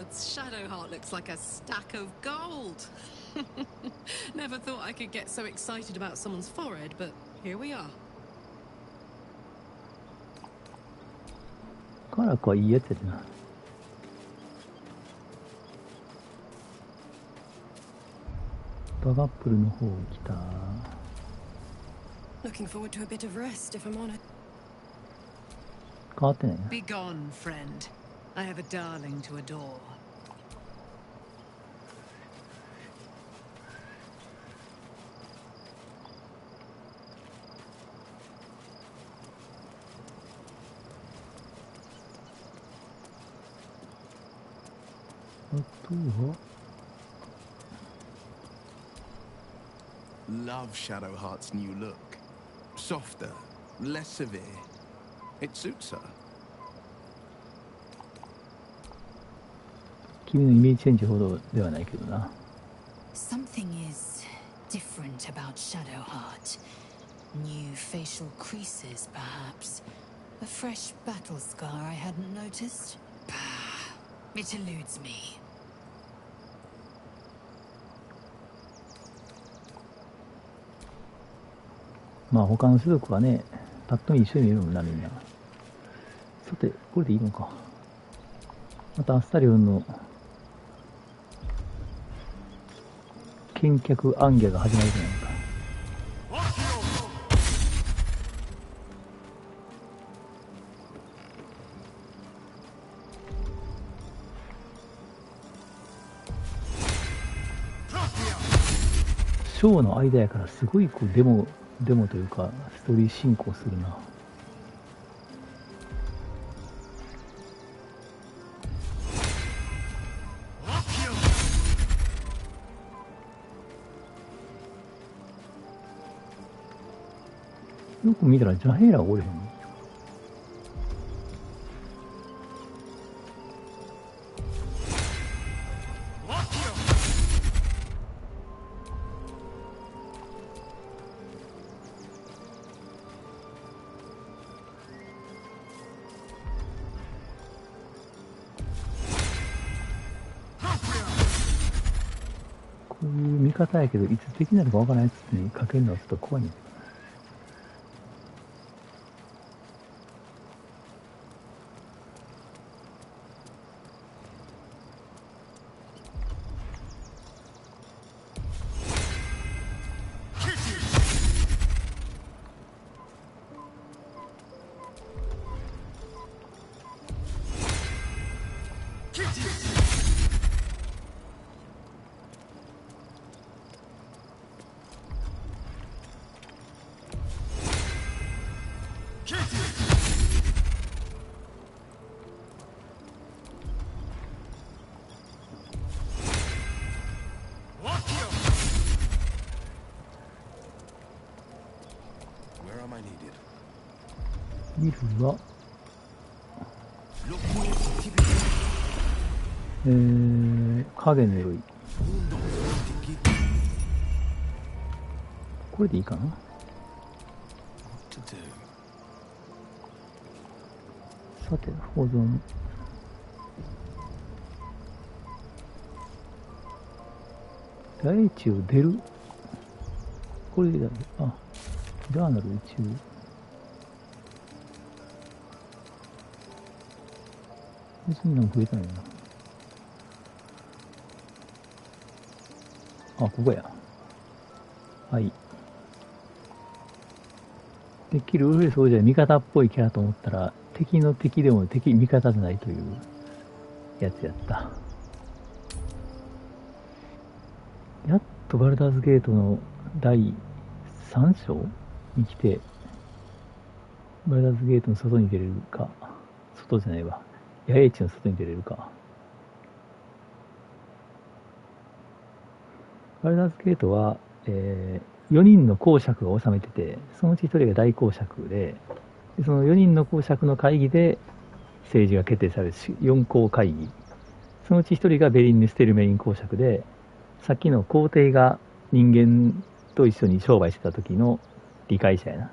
Shadowheart looks like a stack of gold. Never thought I could get so excited about someone's forehead, but here we are. カラコはいいやつやでな。バガップルの方来た。Looking forward to a bit of rest, if I'm honest. 変わってないな。 Be gone, friend. I have a darling to adore. あとは Love Shadowheart's new look. Softer, less severe. It suits her. 君のイメージチェンジほどではないけどな。 Something is different about Shadowheart. New facial creases, perhaps. A fresh battle scar I hadn't noticed. It eludes me. まあ他の種族はね、パッと見一緒に見えるもんな、みんな。さて、これでいいのか。またアスタリオンの見客暗夜が始まるじゃないか。ショーの間やからすごいこうデモというかストーリー進行するな。よく見たらジャヘイラがおれへんの。こういう見方やけどいつ敵なのかわからないやつにかけるのはちょっと怖いんやけど。ビルは影の鎧。これでいいかな。さて、保存。大地を出る。これでだけ。あ、ジャーナル宇宙。別になんか増えたんやな。あ、ここや。はい。てっきりウルフェス王者は味方っぽいキャラと思ったら、敵の敵でも味方じゃないというやつやった。やっとバルダーズゲートの第3章に来て、バルダーズゲートの外に出れるか、外じゃないわ。野営地の外に出れるか。バルダーズゲートは、4人の公爵が治めてて、そのうち1人が大公爵で、その4人の公爵の会議で政治が決定される4公会議。そのうち1人がベリンヌ・ステルメイン公爵で、さっきの皇帝が人間と一緒に商売してた時の理解者やな。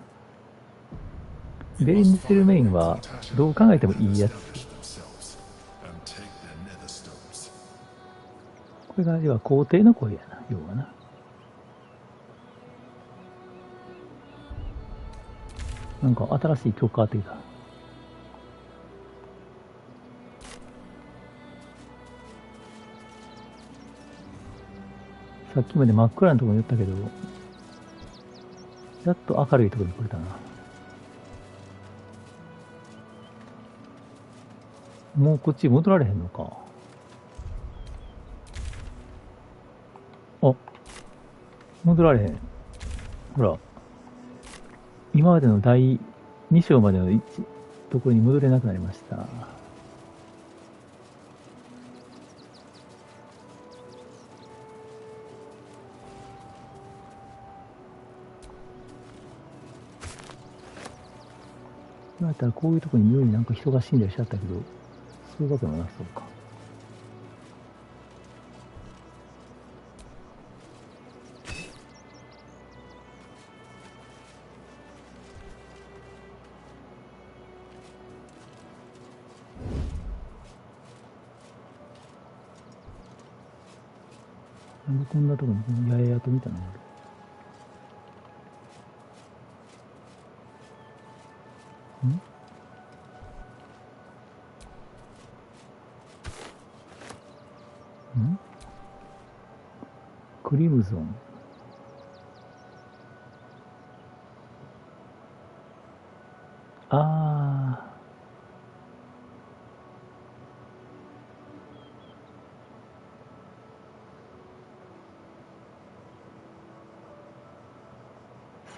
ベリンヌ・ステルメインはどう考えてもいいやつ。これが要は皇帝の声やな、要はな。なんか新しい曲変わってきた。さっきまで真っ暗なところに寄ったけど、やっと明るいところに来れたな。もうこっち戻られへんのか。あ、戻られへん。ほら。今までの第2章までのところに戻れなくなりました。今やったらこういうところに妙になんか人が死んだりしちゃったけど、そういうわけもなさそうか。なんでこんなところに八重跡みたいなのある。クリムゾン。ああ。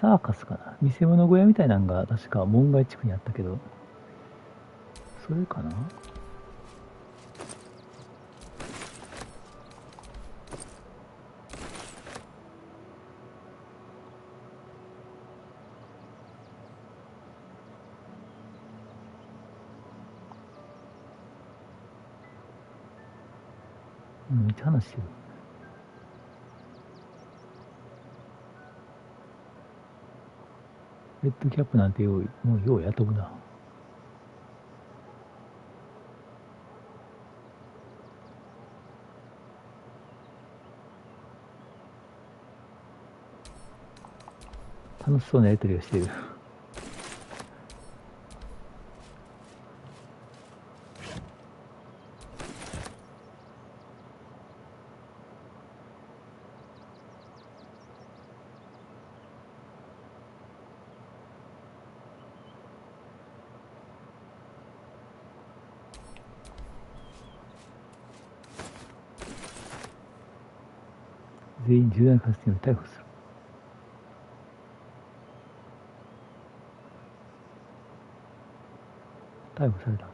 サーカスかな。見せ物小屋みたいなのが確か門外地区にあったけど、それかな。めっちゃ話してる。レッドキャップなんてもうよう雇うな。楽しそうなやりとりをしている。全員重大な過失により逮捕する。逮捕された。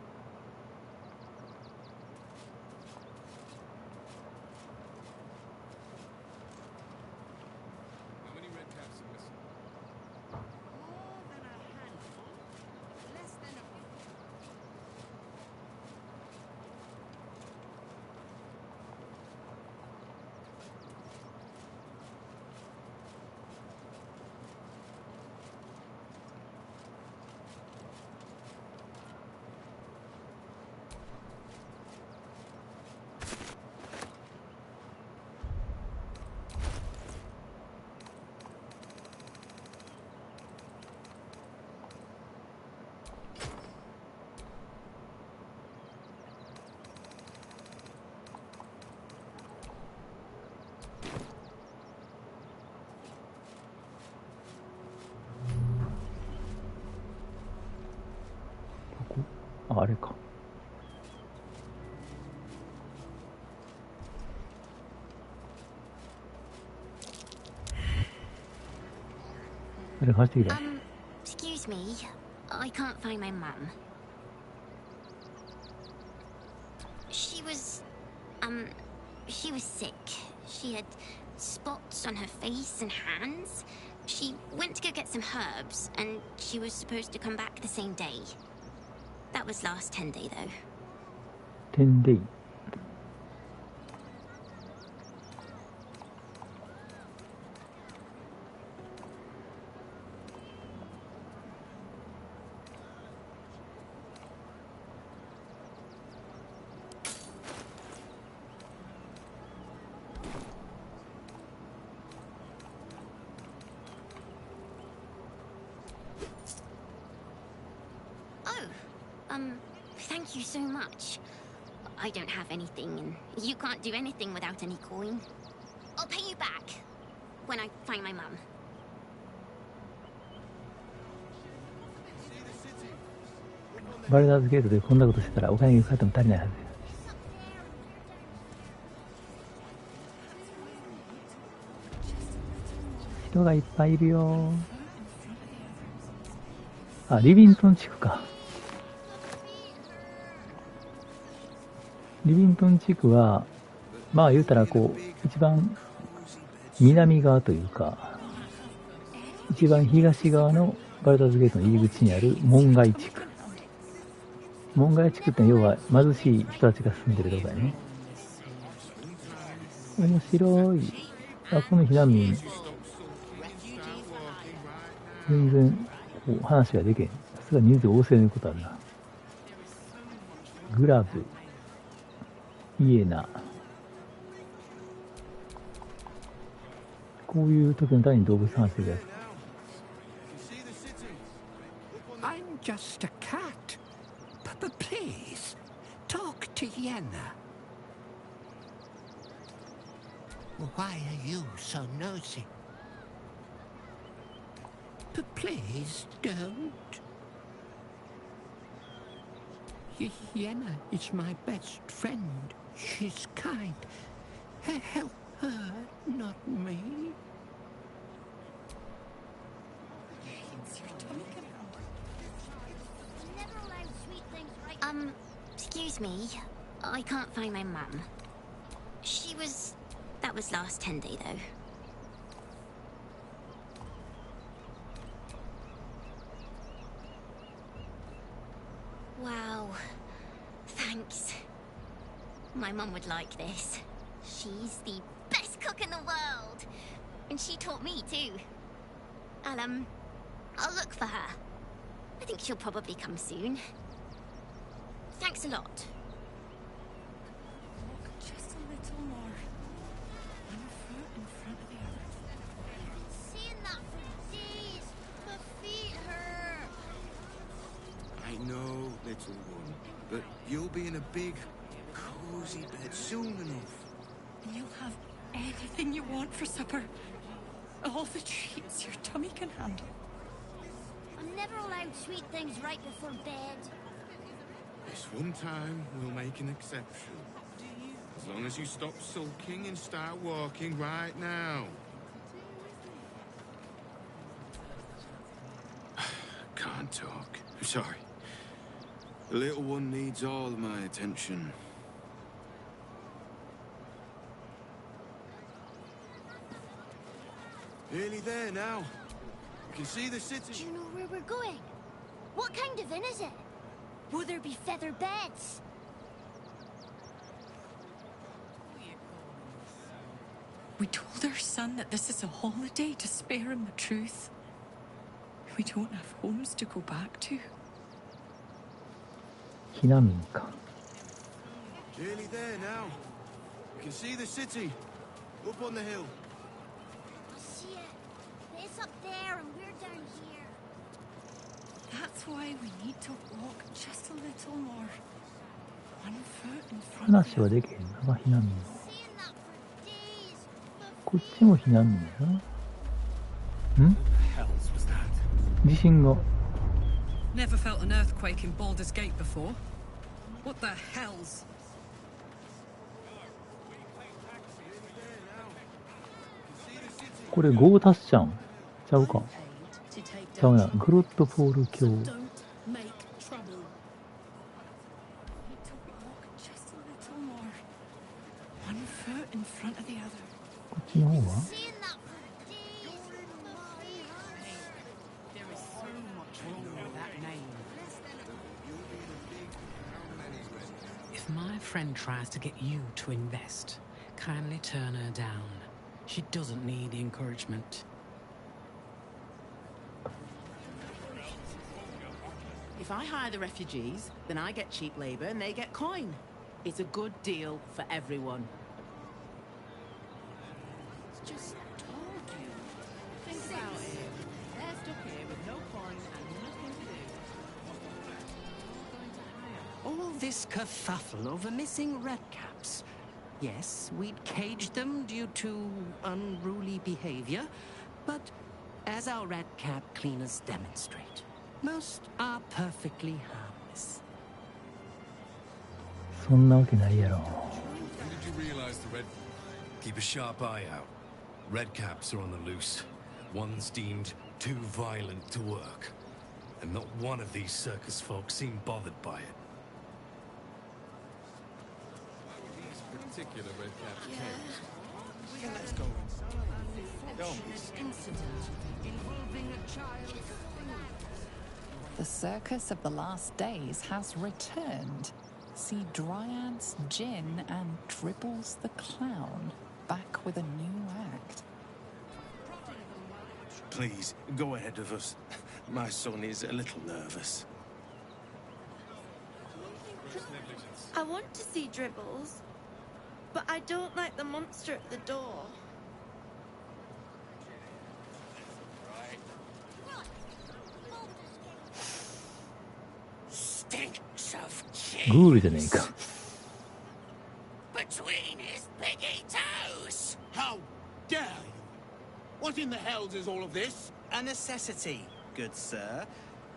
あ、あれか。あれ、走ってきた。Excuse me, I can't find my mum. She was sick. She had spots on her face and hands. She went to go get some herbs, and she was supposed to come back the same day. That was last 10 day, though. 10 day. Thank you so much. I don't have anything, and you can't do anything without any coin. I'll pay you back when I find my mum. バルダーズゲートでこんなことしてたらお金がかかっても足りないはず。人がいっぱいいるよ。あ、リビントン地区か。リビントン地区は、まあ言うたらこう、一番南側というか、一番東側のバルダーズゲートの入り口にある門外地区。門外地区って要は貧しい人たちが住んでるところやね。面白い。あ、この避難民、全然こう話ができへん。さすが人数旺盛のことあるな。グラブ、イエナ。こういう時のために動物話してるやつ。I'm just a cat. But please, talk to Yenna. Why are you so nosy? But please don't. Yenna is my best friend. She's kind. Help her, not me. Excuse me. I can't find my mum. That was last 10 day, though. Wow. Thanks. My mum would like this. She's the best cook in the world. And she taught me, too. I'll look for her. I think she'll probably come soon. Thanks a lot. Just a little more. One foot in front of the other. Seeing that for days. My feet hurt. I know, little one, but you'll be in a big, cozy bed soon enough. And you'll have anything you want for supper. All the treats your tummy can handle. I'm never allowed sweet things right before bed. This one time, we'll make an exception. As long as you stop sulking and start walking right now. Can't talk. I'm sorry. The little one needs all of my attention. Nearly there now. You can see the city. Do you know where we're going? What kind of inn is it? Will there be feather beds? We told our son that this is a holiday to spare him the truth. We don't have homes to go back to. 避難民か。 Nearly there now. You can see the city. Up on the hill. I see it. It's up there and we're down here. That's why we need to walk just a little more. One foot in front of the other. 話はできへんな、避難民は。こっちも避難民やな。ん？地震が。Never felt an earthquake in Baldur's Gate before. What the hell's... これゴータスちゃんちゃうか。ちゃうな、グロットポール卿。こっちの方は？If my friend tries to get you to invest, kindly turn her down. She doesn't need encouragement. If I hire the refugees, then I get cheap labor and they get coin. It's a good deal for everyone. It's just talking. Think about it. They're stuck here with no coin and nothing to do. All this kerfuffle over missing redcaps. Yes, we'd caged them due to unruly behavior, but as our redcap cleaners demonstrate, most are perfectly harmless. そんなわけないやろ。 When did you realize the red... Keep a sharp eye out. Redcaps are on the loose. One's deemed too violent to work. And not one of these circus folk seemed bothered by it. Particular redcaps came. Let's go inside. Don't be Incident involving a child. The Circus of the Last Days has returned. See Dryads, Jin, and Dribbles the Clown back with a new act. Please, go ahead of us. My son is a little nervous. I want to see Dribbles, but I don't like the monster at the door. Stinks of cheese. グールじゃねえか。 Between his piggy toes. How dare you? What in the hells is all of this? A necessity, good sir.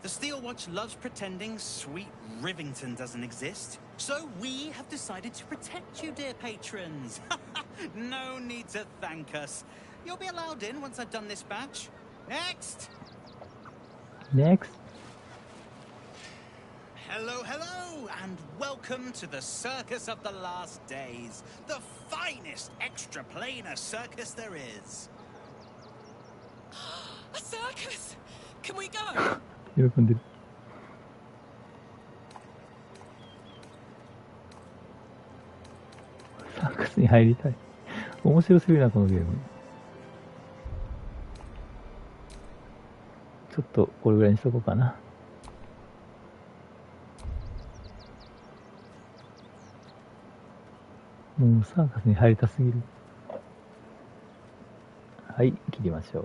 The Steel Watch loves pretending sweet Rivington doesn't exist. So we have decided to protect you, dear patrons. No need to thank us. You'll be allowed in once I've done this batch. Next! Next. Hello, hello, and welcome to the Circus of the Last Days, the finest extra-planar circus there is. A circus! Can we go? 喜んでる。サーカスに入りたい。面白すぎるな、このゲーム。ちょっとこれぐらいにしとこうかな。もうサーカスに入りたすぎる。はい、切りましょう。